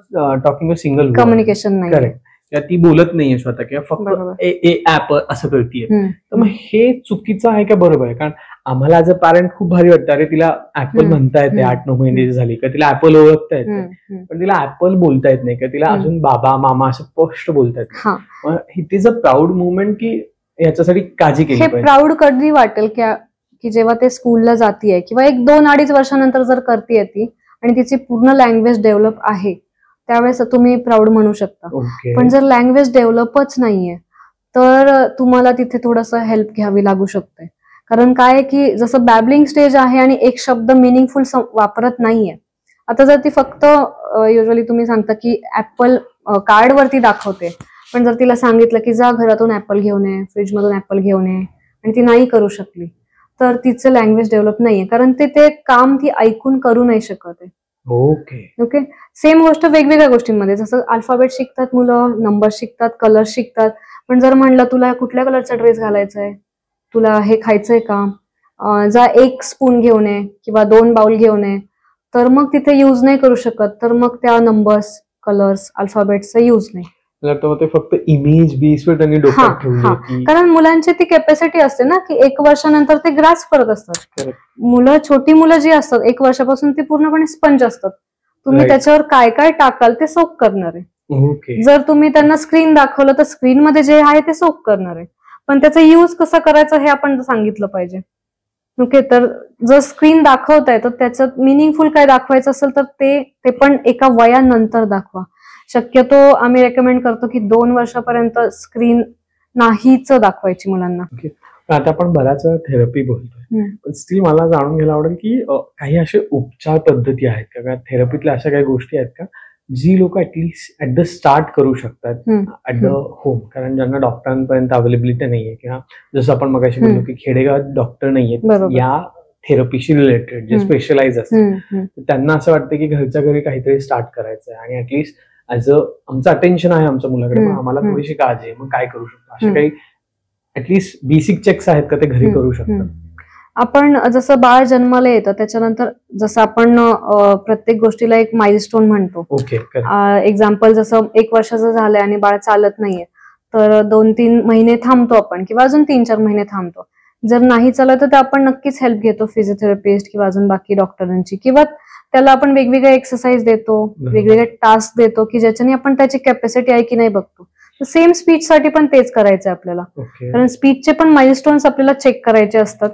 talking a single communication नाही. करेक्ट, ती बोलत नाहीये स्वतः किंवा फक्त ऍप असं करतीये. तर मग हे चुकीचं आहे का बरोबर आहे? कारण आम्हाला ऍज अ पॅरेंट खूप भारी वाटतं, अरे तिला ऍपल म्हणता येते, 8-9 महिन्याची झाली का, तिला ऍपल ओळखता येते, पण तिला ऍपल बोलता येत नाही का, तिला अजून बाबा मामा असं स्पष्ट बोलता येत. It is a proud movement की याच्यासाठी काळजी केली पाहिजे. प्राऊड कधी वाटेल की जेव्हा ते स्कूलला जातीये किंवा 1-2-2.5 वर्षानंतर जर करतीये ती आणि तिची पूर्ण लँग्वेज डेव्हलप आहे, त्यावेळेस तुम्ही प्राऊड म्हणू शकता. पण जर लँग्वेज डेव्हलपच नाहीये तर तुम्हाला तिथे थोडंसं हेल्प घ्यावी लागू शकते. कारण काय की जसं बॅबलिंग स्टेज आहे आणि एक शब्द मिनिंगफुल वापरत नाहीये. आता जर ती फक्त युजली तुम्ही सांगता की ऍपल कार्ड वरती दाखवते, पण जर तिला सांगितलं की जा घरातून ऍपल घेऊन ये, फ्रीज मधून ऍपल घेऊन ये, आणि ती नाही करू शकली, तर तिचं लँग्वेज डेव्हलप नाहीये. कारण ते काम ती ऐकून करू नाही शकत आहे. ओके, सेम गोष्ट वेगवेगळ्या गोष्टींमध्ये, जसं अल्फाबेट शिकतात मुलं, नंबर शिकतात, कलर शिकतात, पण जर म्हणलं तुला कुठल्या कलरचा ड्रेस घालायचा आहे, तुला हे खायचंय का, जा 1 स्पून घेऊन ये किंवा 2 बाउल घेऊन ये, तर मग तिथे यूज नाही करू शकत, तर मग त्या नंबर्स, कलर्स, अल्फाबेटचा यूज नाही. ते फक्त इमेज बेसवर त्यांनी डोक्यात ठेवली. कारण मुलांची ती कॅपॅसिटी असते ना की 1 वर्षानंतर ते ग्रास्प करत असतात. छोटी मुलं जी असतात 1 वर्षापासून ती पूर्णपणे स्पंज असतात. तुम्ही त्याच्यावर काय काय टाकाल ते सोक करणार आहे. जर तुम्ही त्यांना स्क्रीन दाखवलं तर स्क्रीन मध्ये जे आहे ते सोक करणार आहे, पण त्याचा यूज कसा करायचा हे आपण सांगितलं पाहिजे. ओके, तर जर स्क्रीन दाखवताय तर त्याच्यात मिनिंगफुल काय दाखवायचं असेल तर ते पण एका वयानंतर दाखवा. शक्यतो आम्ही रेकमेंड करतो की 2 वर्षापर्यंत स्क्रीन नाहीच दाखवायची मुलांना. आता आपण बऱ्याच वेळा थेरपी बोलतोय, पण स्टील मला जाणून घ्यायला आवडेल की काही असे उपचार पद्धती आहेत का, थेरपीतल्या अशा काही गोष्टी आहेत का जी लोक ऍटलिस्ट ऍट द स्टार्ट करू शकतात ऍट द होम? कारण ज्यांना डॉक्टरांपर्यंत अवेलेबिलिटी नाहीये, किंवा जसं आपण मगाशी बोललो की खेडेगावात डॉक्टर नाहीयेत या थेरपीशी रिलेटेड जे स्पेशलाइज असतात, त्यांना असं वाटतं की घरच्या घरी काहीतरी स्टार्ट करायचं आहे आणि ऍटलिस्ट ऍज अ आमचं अटेन्शन आहे आमच्या मुलाकडे, आम्हाला थोडीशी काळजी आहे, मग काय करू शकतो? असे काही ऍटलिस्ट बेसिक चेक्स आहेत का ते घरी करू शकतात? आपण जसं बाळ जन्माला येतं त्याच्यानंतर जसं आपण प्रत्येक गोष्टीला एक माइलस्टोन म्हणतो. एक्झाम्पल जसं 1 वर्षाचं झालंय आणि बाळ चालत नाहीये तर 2-3 महिने थांबतो आपण किंवा अजून 3-4 महिने थांबतो. जर नाही चालत तर आपण नक्कीच हेल्प घेतो फिजिओथेरपिस्ट किंवा अजून बाकी डॉक्टरांची, किंवा त्याला आपण वेगवेगळे एक्सरसाइज देतो, वेगवेगळे टास्क देतो की ज्याच्याने आपण त्याची कॅपॅसिटी आहे की नाही बघतो. सेम स्पीच साठी पण तेच करायचं आपल्याला, कारण स्पीचचे पण माइलस्टोन्स आपल्याला चेक करायचे असतात.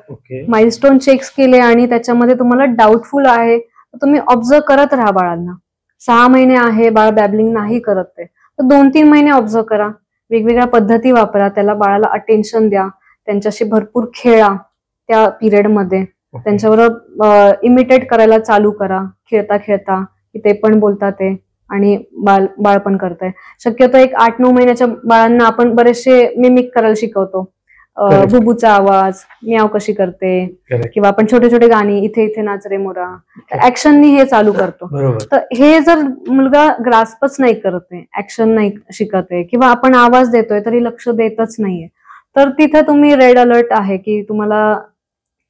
माइलस्टोन चेक्स केले आणि त्याच्यामध्ये तुम्हाला डाऊटफुल आहे तर तुम्ही ऑब्झर्व करत राहा बाळांना. 6 महिने आहे बाळ बॅबलिंग नाही करत आहे तर 2-3 महिने ऑब्झर्व करा, वेगवेगळ्या पद्धती वापरा, त्याला बाळाला अटेन्शन द्या, त्यांच्याशी भरपूर खेळा, त्या पिरियडमध्ये त्यांच्याबरोबर इमिटेट करायला चालू करा, खेळता खेळता की ते पण बोलतात ते आणि बाळ पण करताय. शक्यतो 8-9 महिन्याच्या बाळांना आपण बरेचसे मिमिक करायला शिकवतो, बुबूचा आवाज, म्याव कशी करते, किंवा आपण छोटे छोटे गाणी, इथे इथे नाच रे मोरा, ऍक्शननी हे चालू करतो. तर हे जर मुलगा ग्रास्पच नाही करत आहे, ऍक्शन नाही शिकत आहे, किंवा आपण आवाज देतोय तरी लक्ष देतच नाहीये, तर तिथे तुम्ही रेड अलर्ट आहे की तुम्हाला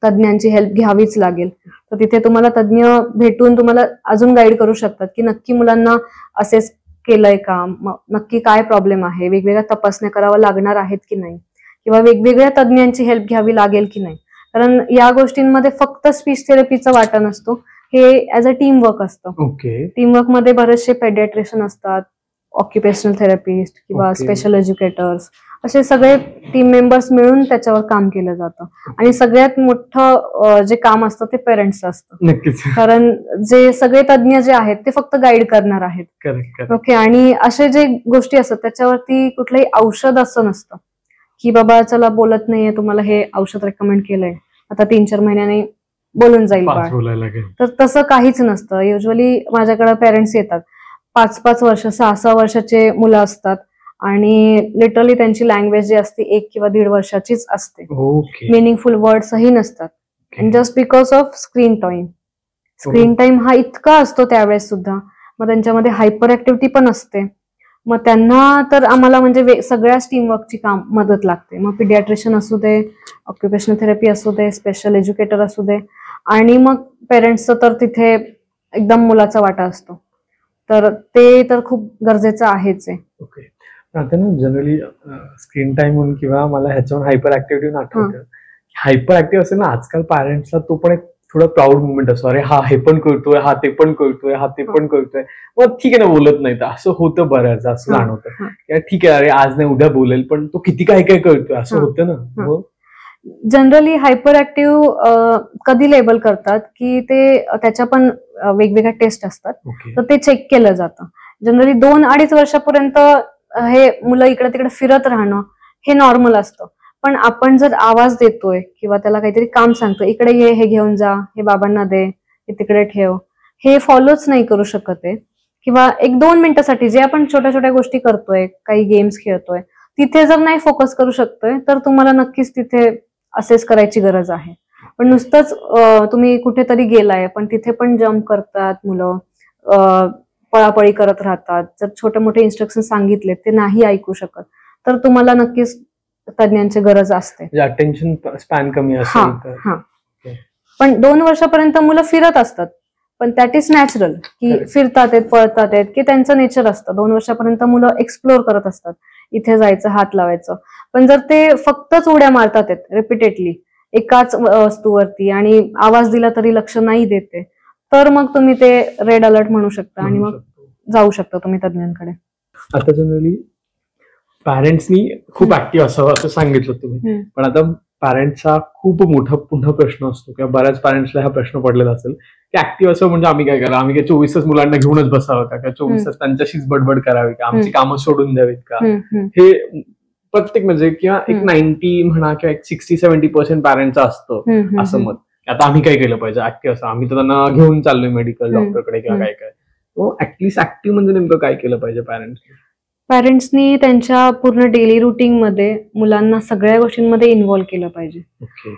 तज्ञांची हेल्प घ्यावीच लागेल. तर तिथे तुम्हाला तज्ञ भेटून तुम्हाला अजून गाईड करू शकतात की नक्की मुलांना असेस केलंय का, नक्की काय प्रॉब्लेम आहे, वेगवेगळ्या तपासण्या कराव्या लागणार आहेत की नाही, किंवा वेगवेगळ्या तज्ञांची हेल्प घ्यावी लागेल की नाही. कारण या गोष्टींमध्ये फक्त स्पीच थेरपीचा वाटा नसतो, हे ऍज अ टीम वर्क असतं. टीमवर्क मध्ये बरेचसे पेडियाट्रिशियन असतात, ऑक्युपेशनल थेरपिस्ट किंवा स्पेशल एज्युकेटर्स, असे सगळे टीम मेंबर्स मिळून त्याच्यावर काम केलं जातं. आणि सगळ्यात मोठं जे काम असतं ते पेरेंट्सचं असतं, कारण जे सगळे तज्ञ जे आहेत ते फक्त गाईड करणार आहेत. ओके, आणि असे जे गोष्टी असतात त्याच्यावरती कुठलंही औषध असं नसतं, की बाबा चला बोलत नाहीये, तुम्हाला हे औषध रेकमेंड केलंय, आता 3-4 महिन्याने बोलून जाईल बाळ. तर तसं काहीच नसतं. युजली माझ्याकडे पेरेंट्स येतात, 5-5 वर्ष 6-6 वर्षाचे मुलं असतात आणि लिटरली त्यांची लँग्वेज जी असते 1 किंवा 1.5 वर्षाचीच असते. मिनिंगफुल वर्ड्सही नसतात. And just because of screen time हा इतका असतो त्यावेळेस सुद्धा. मग त्यांच्यामध्ये हायपर ऍक्टिव्हिटी पण असते. मग त्यांना तर आम्हाला म्हणजे सगळ्याच टीमवर्कची मदत लागते. मग पिडियाट्रिशियन असू दे, ऑक्युपेशनल थेरपी असू दे, स्पेशल एज्युकेटर असू दे, आणि मग पेरेंट्सचं तर तिथे एकदम मुलाचा वाटा असतो. तर ते तर खूप गरजेचं आहेच आहे. ओके. आता ना जनरली स्क्रीन टाइम म्हणून किंवा मला ह्याच्यावर हायपर ऍक्टिव्हिटी आठवतं. हायपर ऍक्टिव्ह असेल ना आजकाल पॅरेंट्सला, तो पण एक थोडा प्राऊड मुवमेंट असतो. अरे हा हे पण करतोय, हा ते पण करतोय, हा ते पण करतोय. मग ठीक आहे ना, बोलत नाही. तर असं होतं बऱ्याच, असं जाणवतं ठीक आहे अरे आज नाही उद्या बोलेल, पण तो किती काय काय करतोय असं होतं ना. जनरली हायपर ऍक्टिव्ह कधी लेबल करतात की ते त्याच्या पण वेगवेगळ्या टेस्ट असतात, तर ते चेक केलं जातं. जनरली 2-2.5 वर्षापर्यंत हे मुलं इकडे तिकडे फिरत राहणं हे नॉर्मल असतं. पण आपण जर आवाज देतोय किंवा त्याला काहीतरी काम सांगतोय, इकडे ये, हे घेऊन जा, हे बाबांना दे, हे तिकडे ठेव, हे फॉलोच नाही करू शकत आहे. किंवा 1-2 मिनिटासाठी जे आपण छोट्या छोट्या गोष्टी करतोय, काही गेम्स खेळतोय, तिथे जर नाही फोकस करू शकतोय, तर तुम्हाला नक्कीच तिथे असेस करायची गरज आहे. पण नुसतंच तुम्ही कुठेतरी गेलाय पण तिथे पण जम्प करतात मुलं, पळापळी करत राहतात, जर छोटे मोठे इन्स्ट्रक्शन सांगितले ते नाही ऐकू शकत, तर तुम्हाला नक्कीच तज्ञांची गरज असते. अटेन्शन स्पॅन कमी असेल. पण 2 वर्षापर्यंत मुलं फिरत असतात, पण दॅट इज नॅचरल की फिरतात आहेत, पळतात आहेत, की त्यांचं नेचर असतं. 2 वर्षापर्यंत मुलं एक्सप्लोर करत असतात, इथे जायचं, हात लावायचं. पण जर ते फक्तच उड्या मारतात आहेत रिपीटेडली एकाच वस्तूवरती आणि आवाज दिला तरी लक्ष नाही देते, तर मग तुम्ही ते रेड अलर्ट म्हणू शकता आणि मग जाऊ शकता तुम्ही तज्ञांकडे. आता जनरली पॅरेंट्सनी खूप ऍक्टिव्ह असावं असं सांगितलं तुम्ही, पण आता पॅरेंट्सचा खूप मोठा पुन्हा प्रश्न असतो किंवा बऱ्याच पॅरेंट्सला हा प्रश्न पडलेला असेल की ऍक्टिव्ह असं म्हणजे आम्ही काय करावं, आम्ही काय 24 तास मुलांना घेऊनच बसावं का, 24 तास त्यांच्याशीच बडबड करावी का, आमची कामं सोडून द्यावीत का. हे प्रत्येक म्हणजे किंवा एक 90 म्हणा किंवा एक 60-70% पॅरेंटचं असतं असं मत. आता आम्ही काय केलं पाहिजे ऍक्टिव्ह असं, आम्ही तर त्यांना घेऊन चाललोय मेडिकल डॉक्टरकडे किंवा काय काय. ऍटलीस्ट ऍक्टिव्ह म्हणजे नेमकं काय केलं पाहिजे पॅरेंट्सनी त्यांच्या पूर्ण डेली रुटीन मध्ये मुलांना सगळ्या गोष्टींमध्ये इन्व्हॉल्व्ह केलं पाहिजे.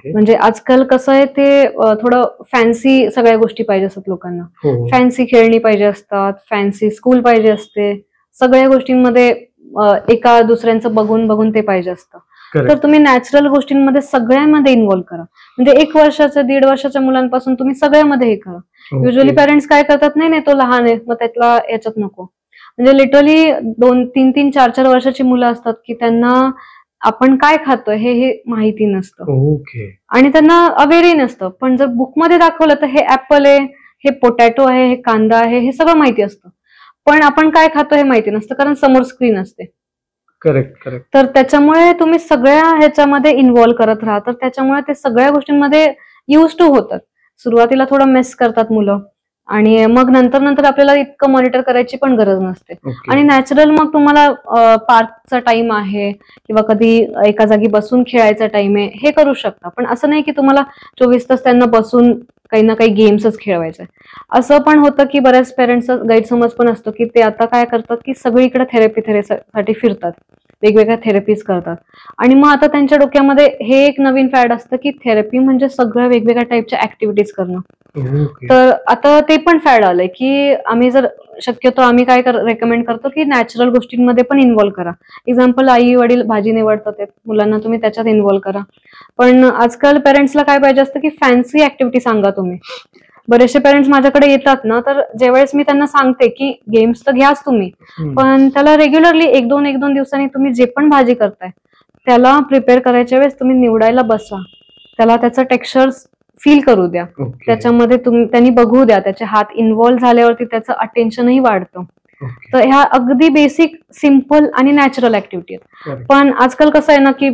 म्हणजे आजकाल कसं आहे ते थोडं फॅन्सी सगळ्या गोष्टी पाहिजे असतात लोकांना. फॅन्सी खेळणी पाहिजे असतात, फॅन्सी स्कूल पाहिजे असते, सगळ्या गोष्टींमध्ये एका दुसऱ्यांचं बघून बघून ते पाहिजे असतं. तर तुम्ही नॅचरल गोष्टींमध्ये सगळ्यामध्ये इन्व्हॉल्व्ह करा. म्हणजे 1 वर्षाच्या 1.5 वर्षाच्या मुलांपासून तुम्ही सगळ्यामध्ये हे करा. युजली पेरेंट्स काय करतात, नाही तो लहान आहे मग त्यातला याच्यात नको. म्हणजे लिटरली 2-3-3, 4-4 वर्षाची मुलं असतात की त्यांना आपण काय खातोय हे माहिती नसतं आणि त्यांना अवेअरही नसतं. पण जर बुकमध्ये दाखवलं तर हे ऍपल आहे, हे पोटॅटो आहे, हे कांदा आहे, हे सगळं माहिती असतं. पण आपण काय खातो हे माहिती नसतं कारण समोर स्क्रीन असते. करेक्ट. तर त्याच्यामुळे तुम्ही सगळ्या ह्याच्यामध्ये इन्व्हॉल्व्ह करत राहा, तर त्याच्यामुळे ते सगळ्या गोष्टींमध्ये युज टू होतात. सुरुवातीला थोडं मेस करतात मुलं आणि मग नंतर आपल्याला इतकं मॉनिटर करायची पण गरज नसते. आणि नॅचरल मग तुम्हाला पार्कचा टाइम आहे किंवा कधी एका जागी बसून खेळायचा टाइम आहे, हे करू शकता. पण असं नाही की तुम्हाला 24 तास त्यांना बसून काही ना काही गेम्सच खेळवायचं. असं पण होतं की बऱ्याच पेरेंट्सचा गैरसमज पण असतो की ते आता काय करतात की सगळीकडे थेरपीसाठी फिरतात, वेगवेगळ्या थेरपीज करतात आणि मग आता त्यांच्या डोक्यामध्ये हे एक नवीन फॅड असतं की थेरपी म्हणजे सगळ्या वेगवेगळ्या टाईपच्या ऍक्टिव्हिटीज करणं. तर आता ते पण फॅड आलंय की आम्ही जर शक्यतो आम्ही काय रेकमेंड करतो की नॅचरल गोष्टींमध्ये पण इन्व्हॉल्व्ह करा. एक्झाम्पल आई वडील भाजी निवडतात, मुलांना तुम्ही त्याच्यात इन्व्हॉल्व्ह करा. पण आजकाल पेरेंट्सला काय पाहिजे असतं की फॅन्सी ऍक्टिव्हिटी सांगा तुम्ही. बरेचसे पेरेंट्स माझ्याकडे येतात ना, तर ज्यावेळेस मी त्यांना सांगते की गेम्स तर घ्याच तुम्ही, पण त्याला रेग्युलरली 1-2 दिवसांनी तुम्ही जे पण भाजी करताय त्याला प्रिपेअर करायच्या वेळेस तुम्ही निवडायला बसा, त्याला त्याचं टेक्स्चर्स फील करू द्या, त्याच्यामध्ये त्यांनी बघू द्या, त्याचे हात इन्व्हॉल्व्ह झाल्यावरती त्याचं अटेन्शनही वाढतं. तर ह्या अगदी बेसिक सिम्पल आणि नॅचरल ऍक्टिव्हिटी आहेत. पण आजकाल कसं आहे ना की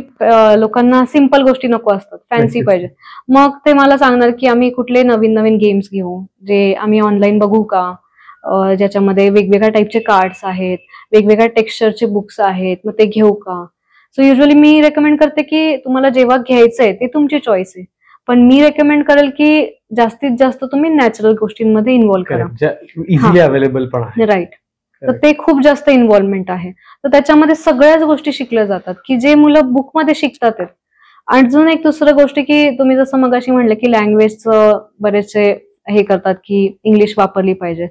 लोकांना सिम्पल गोष्टी नको असतात, फॅन्सी पाहिजे. मग ते मला सांगणार की आम्ही कुठले नवीन गेम्स घेऊ, जे आम्ही ऑनलाईन बघू का, ज्याच्यामध्ये वेगवेगळ्या टाईपचे कार्ड्स आहेत, वेगवेगळ्या टेक्स्चरचे बुक्स आहेत, मग ते घेऊ का. सो युजली मी रेकमेंड करते की तुम्हाला जेव्हा घ्यायचंय ते तुमची चॉईस आहे, पण मी रेकमेंड करेल की जास्तीत जास्त तुम्ही नॅचरल गोष्टींमध्ये इन्व्हॉल्व्ह करा. इझिली अवेलेबल पण आहे. राईट. तर ते खूप जास्त इन्व्हॉल्वमेंट आहे. तर त्याच्यामध्ये सगळ्याच गोष्टी शिकल्या जातात की जे मुलं बुकमध्ये शिकतात. अजून एक दुसरं गोष्ट की तुम्ही जसं मगाशी म्हणलं की लँग्वेजचं बरेचसे हे करतात की इंग्लिश वापरली पाहिजे.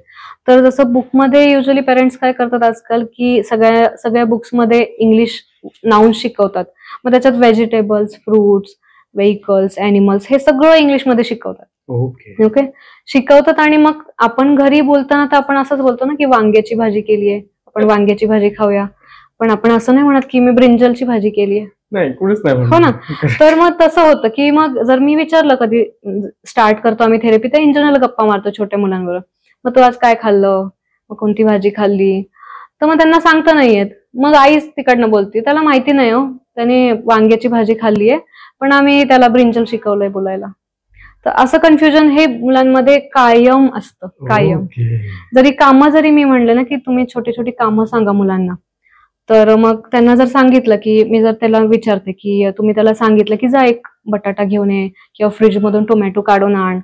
तर जसं बुकमध्ये युजली पेरेंट्स काय करतात आजकाल की सगळ्या बुक्समध्ये इंग्लिश नाउन्स शिकवतात. मग त्याच्यात व्हेजिटेबल्स, फ्रुट्स, व्हेइकल्स, ॲनिमल्स हे सगळं इंग्लिशमध्ये शिकवतात. ओके, शिकवतात. आणि मग आपण घरी बोलताना तर आपण असंच बोलतो ना की वांग्याची भाजी केली आहे, आपण वांग्याची भाजी खाऊया, पण आपण असं नाही म्हणत की मी ब्रिंजलची भाजी केली आहे. नाही, कोणीच नाही. हो ना. तर मग तसं होतं की मग जर मी विचारलं कधी स्टार्ट करतो आम्ही थेरपी, तर इन जनरल गप्पा मारतो छोट्या मुलांवर. मग तू आज काय खाल्लं, मग कोणती भाजी खाल्ली, तर मग त्यांना सांगता नाही येत. मग आईच तिकडनं बोलते त्याला माहिती नाही हो, त्याने वांग्याची भाजी खाल्ली आहे, पण आम्ही त्याला ब्रिंजल शिकवलंय बोलायला. तर असं कन्फ्युजन हे मुलांमध्ये कायम असतं, कायम. जरी कामं जरी मी म्हणले ना की तुम्ही छोटी छोटी कामं सांगा मुलांना, तर मग त्यांना जर सांगितलं की मी जर त्याला विचारते की तुम्ही त्याला सांगितलं की जा एक बटाटा घेऊन ये किंवा फ्रीजमधून टोमॅटो काढून आण,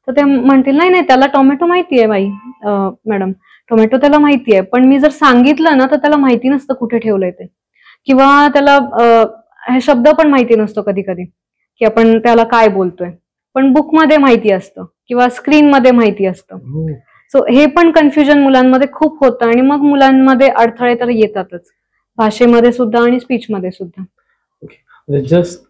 तर ते म्हणतील नाही नाही त्याला टोमॅटो माहितीये बाई, मॅडम टोमॅटो त्याला माहितीये. पण मी जर सांगितलं ना तर त्याला माहिती नसतं कुठे ठेवलंय ते, किंवा त्याला हे शब्द पण माहिती नसतो कधी कधी की आपण त्याला काय बोलतोय. पण बुकमध्ये माहिती असतं किंवा स्क्रीनमध्ये माहिती असतं. सो हे पण कन्फ्युजन मुलांमध्ये खूप होतं आणि मग मुलांमध्ये अडथळे तर येतातच, भाषेमध्ये सुद्धा आणि स्पीचमध्ये सुद्धा. जस्ट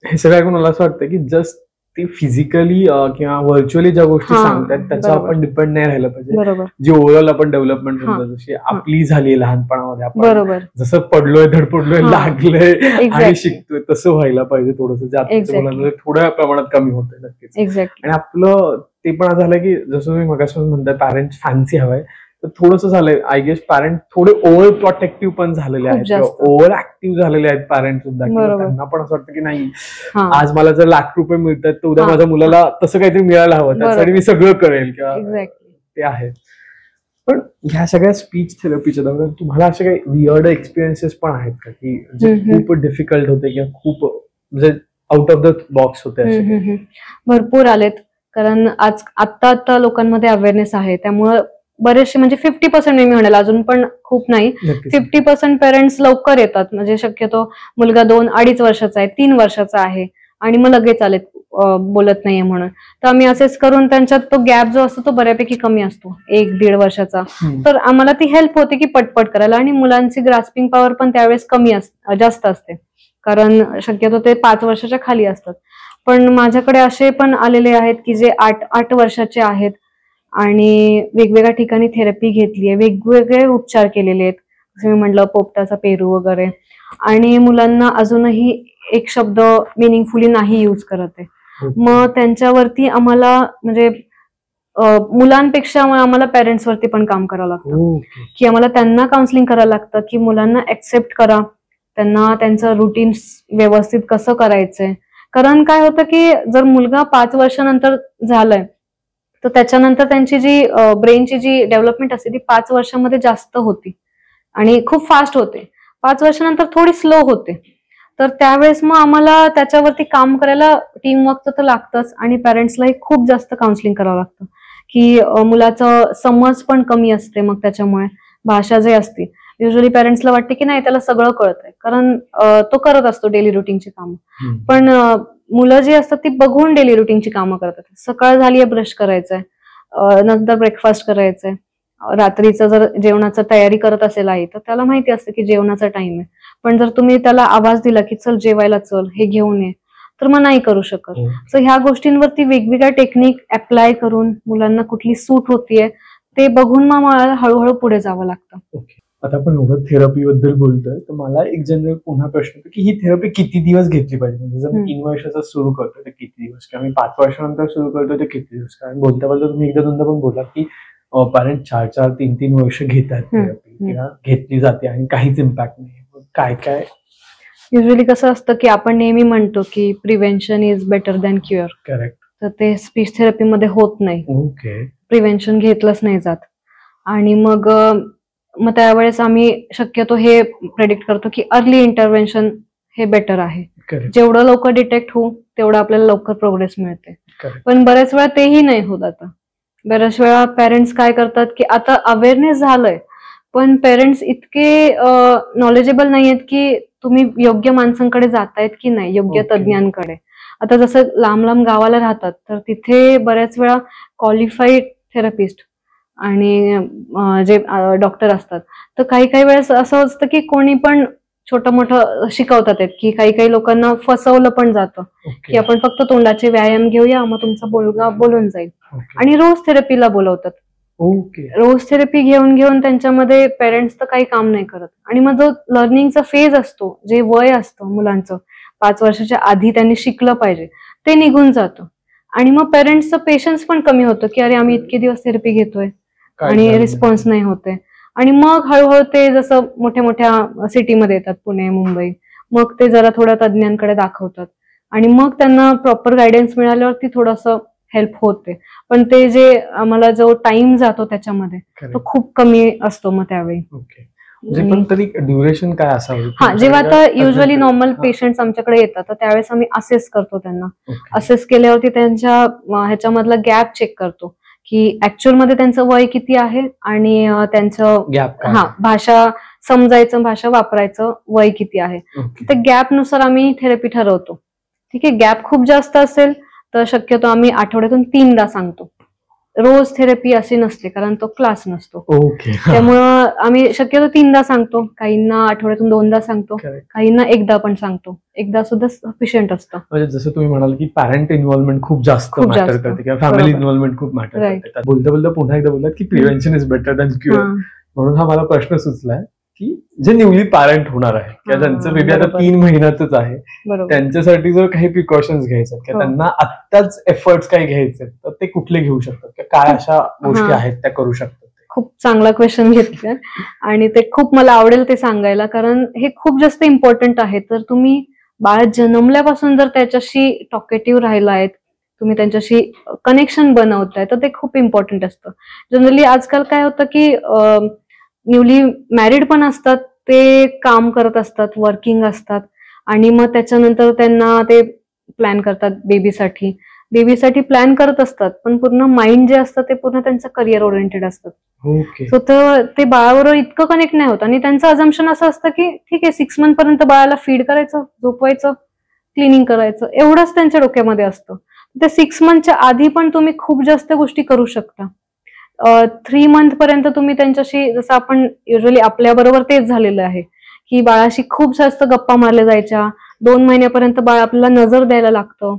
हे सगळं ऐकून मला असं वाटतं की जस्ट ते फिजिकली किंवा व्हर्च्युअली ज्या गोष्टी सांगतात त्याच्यावर आपण डिपेंड नाही राहिलं पाहिजे. बरोबर. जी ओव्हरऑल आपण डेव्हलपमेंट करतो जशी आपली झाली लहानपणामध्ये, आपण जसं पडलोय, धडपडलोय, लागलोय आणि शिकतोय तसं व्हायला पाहिजे थोडंसं, जे आपल्या मुलांमध्ये थोड्या प्रमाणात कमी होतंय नक्कीच. आणि आपलं ते पण झालं की जसं तुम्ही मगापासून म्हणताय पॅरेंट्स फॅन्सी हवंय, तर थोडंसं झालंय आय गेस पॅरेंट थोडे ओव्हर प्रोटेक्टिव्ह पण झालेले आहेत, ओव्हर ऍक्टिव्ह झालेले आहेत पॅरेंट सुद्धा. त्यांना पण असं वाटतं की नाही आज मला जर ₹1,00,000 मिळतात तर उद्या माझ्या मुलाला तसं काहीतरी मिळायला हवं, त्यासाठी मी सगळं करेल किंवा ते आहे. पण ह्या सगळ्या स्पीच थेरपीच्या दरम्यान तुम्हाला असे काही वियर्ड एक्सपिरियन्सेस पण आहेत का की जे खूप डिफिकल्ट होते किंवा खूप म्हणजे आउट ऑफ द बॉक्स होते? भरपूर आलेत, कारण आता लोकांमध्ये अवेअरनेस आहे, त्यामुळे बरेचसे म्हणजे 50% मी म्हणेल, अजून पण खूप नाही, 50% पेरेंट्स लवकर येतात. म्हणजे शक्यतो मुलगा 2-2.5 वर्षाचा आहे, 3 वर्षाचा आहे आणि मग लगेच आलेत बोलत नाहीये म्हणून. तर आम्ही असेच करून त्यांच्यात तो गॅप जो असतो तो बऱ्यापैकी कमी असतो, 1-1.5 वर्षाचा. तर आम्हाला ती हेल्प होते की पटपट करायला, आणि मुलांची ग्रास्पिंग पॉवर पण त्यावेळेस जास्त असते, कारण शक्यतो ते 5 वर्षाच्या खाली असतात. पण माझ्याकडे असे पण आलेले आहेत की जे 8 वर्षाचे आहेत आणि वेगवेगळ्या ठिकाणी थेरपी घेतलीये, वेगवेगळे उपचार केलेले आहेत, जसं मी म्हटलं पोपटाचा पेरू वगैरे, आणि मुलांना अजूनही एक शब्द मिनिंगफुली नाही यूज करत आहे. मग त्यांच्यावरती आम्हाला म्हणजे मुलांपेक्षा आम्हाला पेरेंट्स वरती पण काम करावं लागतं, की आम्हाला त्यांना काउन्सिलिंग करायला लागतं की मुलांना ऍक्सेप्ट करा, त्यांना त्यांचं रुटीन व्यवस्थित कसं करायचंय. कारण काय होतं की जर मुलगा 5 वर्षानंतर झालाय तर त्याच्यानंतर त्यांची जी ब्रेनची जी डेव्हलपमेंट असते ती 5 वर्षामध्ये जास्त होती आणि खूप फास्ट होते. 5 वर्षानंतर थोडी स्लो होते. तर त्यावेळेस मग आम्हाला त्याच्यावरती काम करायला टीमवर्क तर लागतंच, आणि पॅरेंट्सलाही खूप जास्त काउन्सिलिंग करावं लागतं, की मुलाचं समज पण कमी असते. मग त्याच्यामुळे भाषा जे असते युजली पॅरेंट्सला वाटते की नाही त्याला सगळं कळतंय, कारण तो करत असतो डेली रुटीनची कामं. पण मुलं जी असतात ती बघून डेली रुटीनची कामं करतात. सकाळ झालीये, ब्रश करायचंय, नंतर ब्रेकफास्ट करायचंय, रात्रीचं जर जेवणाचं तयारी करत असेल आई तर त्याला माहिती असतं की जेवणाचा टाइम आहे. पण जर तुम्ही त्याला आवाज दिला की चल जेवायला चल, हे घेऊन ये, तर मग नाही करू शकत. सो ह्या गोष्टींवरती वेगवेगळ्या टेक्निक अप्लाय करून मुलांना कुठली सूट होतीये ते बघून मग मला हळूहळू पुढे जावं लागतं. आता आपण एवढं थेरपी बद्दल बोलतोय तर मला एक जनरल पुन्हा प्रश्न येतो की ही थेरपी किती दिवस घेतली पाहिजे? म्हणजे जर मी 3 वर्षाचा सुरू करतोय तर किती दिवस, किंवा मी 5 वर्षानंतर सुरू करतोय तर किती दिवस? कारण बोलता बोलता तुम्ही एकदा दोनदा पण बोलला की पॅरेंट 4-4, 3-3 वर्ष घेतात थेरपी किंवा घेतली जाते आणि काहीच इम्पॅक्ट नाही. काय काय युजली कसं असतं की आपण नेहमी म्हणतो की prevention is better than cure. Correct. तर ते स्पीच थेरपीमध्ये होत नाही. प्रिव्हेन्शन घेतलंच नाही जात, आणि मग त्यावेळेस आम्ही शक्यतो हे प्रेडिक्ट करतो की अर्ली इंटरव्हेन्शन हे बेटर आहे. Correct. जेवढं लवकर डिटेक्ट होऊ तेवढं आपल्याला लवकर प्रोग्रेस मिळते. Correct. पण बऱ्याच वेळा तेही नाही होत. आता बऱ्याच वेळा पेरेंट्स काय करतात की आता अवेअरनेस झालंय पण पेरेंट्स इतके नॉलेजेबल नाहीयेत की तुम्ही योग्य माणसांकडे जातायत की नाही, योग्य Okay. तज्ञांकडे. आता जसं लांब लांब गावाला राहतात तर तिथे बऱ्याच वेळा क्वालिफाईड थेरपिस्ट आणि जे डॉक्टर असतात तर काही काही वेळेस असं असतं की कोणी पण छोटं मोठं शिकवतात आहेत की काही काही लोकांना फसवलं पण जातं की Okay. आपण फक्त तोंडाचे व्यायाम घेऊया मग तुमचा मुलगा बोलून जाईल. Okay. आणि रोज थेरपीला बोलवतात. Okay. रोज थेरपी घेऊन घेऊन त्यांच्यामध्ये पेरेंट्स तर काही काम नाही करत. आणि मग जो लर्निंगचा फेज असतो, जे वय असतं मुलांचं 5 वर्षाच्या आधी त्यांनी शिकलं पाहिजे ते निघून जातं. आणि मग पेरेंट्सचं पेशन्स पण कमी होतं की अरे आम्ही इतके दिवस थेरपी घेतोय काय आणि झालं? रिस्पॉन्स नाही होते. आणि मग हळूहळू ते जसं मोठ्या मोठ्या सिटीमध्ये येतात, पुणे मुंबई, मग ते जरा थोड्या तज्ञांकडे दाखवतात आणि मग त्यांना प्रॉपर गायडन्स मिळाल्यावरती थोडंसं हेल्प होते. पण ते जे आम्हाला जो टाइम जातो त्याच्यामध्ये तो Correct. खूप कमी असतो मग त्यावेळी. Okay. म्हणजे पण तरी ड्युरेशन काय असावी? हा, जेव्हा आता युजली नॉर्मल हा. पेशंट्स आमच्याकडे येतात तर त्यावेळेस आम्ही असेस करतो त्यांना. Okay. असेस केल्यावरती त्यांच्या ह्याच्यामधला गॅप चेक करतो की ऍक्च्युअल मध्ये त्यांचं वय किती आहे आणि त्यांचं गॅप हा भाषा समजायचं, भाषा वापरायचं वय किती आहे. Okay. ते गॅप नुसार आम्ही थेरपी ठरवतो. ठीक आहे, गॅप खूप जास्त असेल तर शक्यतो आम्ही आठवड्यातून 3दा सांगतो. रोज थेरपी अशी नसते कारण तो क्लास नसतो. ओके. त्यामुळं आम्ही शक्यतो 3दा सांगतो, काहींना आठवड्यातून 2दा सांगतो, काहींना 1दा पण सांगतो. 1दा सुद्धा सफिशियंट असतं. म्हणजे जसं तुम्ही म्हणाल की पॅरेंट इन्व्हॉल्वमेंट खूप जास्त खूप मॅटर जास्त. करते किंवा फॅमिली बरोबर. इन्व्हॉल्वमेंट खूप मॅटर Right. करते. बोलता बोलता पुन्हा एकदा बोललात की prevention is better than cure. हा, म्हणून हा मला प्रश्न सुचलाय की जे न्यूली पॅरेंट होणार आहे किंवा हा, ज्यांचं बेबी आता बरोबर. 3 महिन्यातच आहे बरोबर. त्यांच्यासाठी जर काही प्रिकॉशन्स घ्यायचे किंवा हो. त्यांना आत्ताच एफर्ट्स काही घ्यायचे तर ते कुठले घेऊ शकतात किंवा काय अशा गोष्टी हा. आहेत त्या करू शकतात? खूप चांगला क्वेश्चन घेतलाय आणि ते खूप मला आवडेल ते सांगायला कारण हे खूप जास्त इम्पॉर्टंट आहे. तर तुम्ही बाळ जन्मल्यापासून जर त्याच्याशी टॉकेटिव्ह राहिलायत, तुम्ही त्यांच्याशी कनेक्शन बनवताय तर ते खूप इम्पॉर्टंट असतं. जनरली आजकाल काय होतं की न्यूली मॅरिड पण असतात, ते काम करत असतात, वर्किंग असतात आणि मग त्याच्यानंतर त्यांना ते प्लॅन करतात बेबीसाठी प्लॅन करत असतात पण पूर्ण माइंड जे असतं ते पूर्ण त्यांचं करिअर ओरिएंटेड असतं. ओके. सो ते बाळाबरोबर इतकं कनेक्ट नाही होत आणि त्यांचं अझम्पशन असं असतं की ठीक आहे 6 मंथ पर्यंत बाळाला फीड करायचं, झोपवायचं, क्लिनिंग करायचं एवढंच त्यांच्या डोक्यामध्ये असतं. ते 6 मंथच्या आधी पण तुम्ही खूप जास्त गोष्टी करू शकता. 3 मंथ पर्यंत तुम्ही त्यांच्याशी, जसं आपण युजली आपल्या बरोबर तेच झालेलं आहे की बाळाशी खूप जास्त गप्पा मारल्या जायच्या. 2 महिन्यापर्यंत बाळ आपल्याला नजर द्यायला लागतं,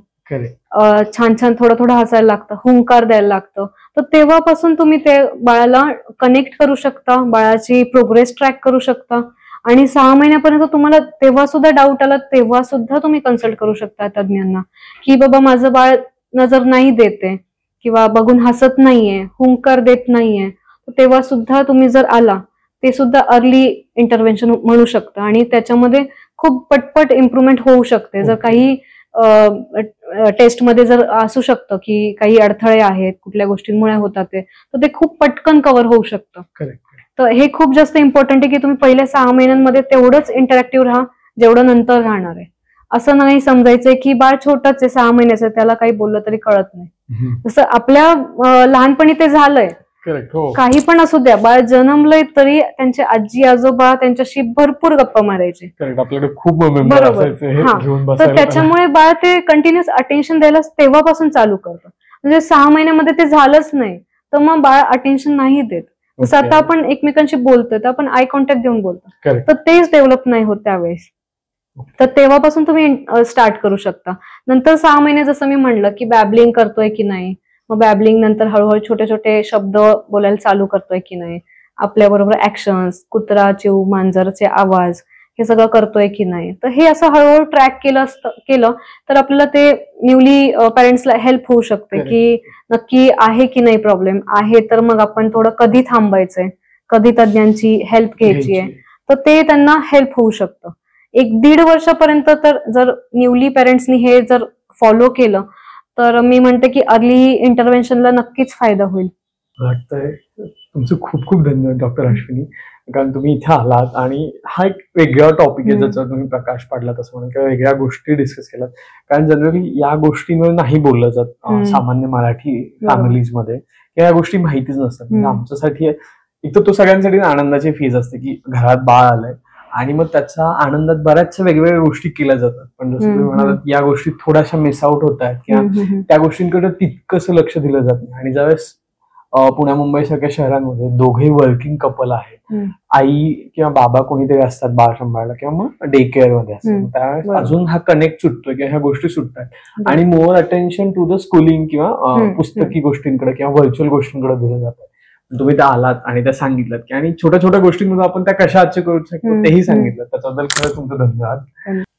छान छान थोडं थोडं हसायला लागतं, हुंकार द्यायला लागतं. तर तेव्हापासून तुम्ही ते बाळाला कनेक्ट करू शकता, बाळाची प्रोग्रेस ट्रॅक करू शकता आणि 6 महिन्यापर्यंत तुम्हाला तेव्हा सुद्धा डाऊट आला तेव्हा सुद्धा तुम्ही कन्सल्ट करू शकता तज्ञांना की बाबा माझं बाळ नजर नाही देते किंवा बघून हसत नाहीये, हुंकार देत नाहीये. तेव्हा सुद्धा तुम्ही जर आला ते सुद्धा अर्ली इंटरव्हेन्शन म्हणू शकतं आणि त्याच्यामध्ये खूप पटपट इम्प्रुव्हमेंट होऊ शकते. जर काही टेस्टमध्ये जर असू शकतं की काही अडथळे आहेत, कुठल्या गोष्टींमुळे होतात तर ते खूप पटकन कव्हर होऊ शकतं. तर हे खूप जास्त इम्पॉर्टंट आहे की तुम्ही पहिल्या 6 महिन्यांमध्ये तेवढंच इंटरॅक्टिव्ह राहा जेवढं नंतर राहणार आहे. असं नाही समजायचंय की बाळ छोटंच आहे, 6 महिन्याचं, त्याला काही बोललं तरी कळत नाही. जसं आपल्या लहानपणी ते झालंय, काही पण असू द्या, बाळ जन्मलंय तरी त्यांचे आजी आजोबा त्यांच्याशी भरपूर गप्पा मारायचे. आपल्याकडे खूप बरोबर. तर त्याच्यामुळे बाळ ते कंटिन्युअस अटेन्शन द्यायला तेव्हापासून चालू करतं. म्हणजे 6 महिन्यामध्ये ते झालंच नाही तर मग बाळ अटेन्शन नाही देत. जसं आता आपण एकमेकांशी बोलतोय तर आपण आय कॉन्टॅक्ट देऊन बोलतो, तर तेच डेव्हलप नाही होत त्यावेळेस. तर तेव्हापासून तुम्ही स्टार्ट करू शकता. नंतर 6 महिने जसं मी म्हणलं की बॅबलिंग करतोय की नाही, मग बॅबलिंग नंतर हळूहळू छोटे छोटे शब्द बोलायला चालू करतोय की नाही, आपल्या बरोबर ऍक्शन्स, कुत्रा, चिव, मांजरचे आवाज हे सगळं करतोय की नाही. तर हे असं हळूहळू ट्रॅक केलं तर आपल्याला ते न्यूली पॅरेंट्सला हेल्प होऊ शकते की नक्की आहे की नाही प्रॉब्लेम आहे, तर मग आपण थोडं कधी थांबायचंय, कधी तज्ञांची हेल्प घ्यायची आहे, तर ते त्यांना हेल्प होऊ शकतं. 1-1.5 वर्षापर्यंत तर जर न्यूली पॅरेंट्सनी हे जर फॉलो केलं तर मी म्हणते की अर्ली इंटरव्हेन्शनला नक्कीच फायदा होईल. वाटतंय तुमचं खूप खूप धन्यवाद डॉक्टर अश्विनी, कारण तुम्ही इथे आलात आणि हा एक वेगळा टॉपिक आहे ज्याच्यावर तुम्ही प्रकाश पाडलात असं म्हणून, किंवा वेगळ्या गोष्टी डिस्कस केल्यात. कारण जनरली या गोष्टींवर नाही बोललं जात सामान्य मराठी फॅमिलीजमध्ये, किंवा या गोष्टी माहितीच नसतात. म्हणजे आमच्यासाठी एक तर तो सगळ्यांसाठी आनंदाची फीज असते की घरात बाळ आलंय आणि मग त्याच्या आनंदात बऱ्याचशा वेगवेगळ्या गोष्टी केल्या जातात. पण जसं तुम्ही म्हणालात या गोष्टी थोड्याशा मिस आउट होत आहेत किंवा त्या गोष्टींकडे तितकंसं लक्ष दिलं जात नाही. आणि ज्यावेळेस पुण्या मुंबई सारख्या शहरांमध्ये दोघे वर्किंग कपल आहेत, आई किंवा बाबा कोणीतरी असतात बाळ सांभाळायला किंवा मग डे केअर मध्ये असतात, त्यावेळेस अजून हा कनेक्ट सुटतोय किंवा ह्या गोष्टी सुटतात आणि more attention to the schooling किंवा पुस्तकी गोष्टींकडे किंवा व्हर्च्युअल गोष्टींकडे दिलं जातं. तुम्ही त्या आलात आणि त्या सांगितलं की आणि छोट्या छोट्या गोष्टींमध्ये आपण त्या कशा आजच्या करू शकतो तेही सांगितलं. त्याच्याबद्दल खरंच तुमचं धन्यवाद.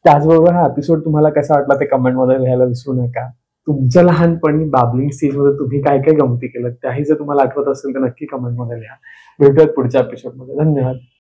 त्याचबरोबर हा एपिसोड तुम्हाला कसा वाटला ते कमेंटमध्ये लिहायला विसरू नका. तुमच्या लहानपणी बाबलिंग स्टेजमध्ये तुम्ही काय काय गमती केलं त्याही जर तुम्हाला आठवत असेल तर नक्की कमेंटमध्ये लिहा. भेटूयात पुढच्या एपिसोडमध्ये. धन्यवाद.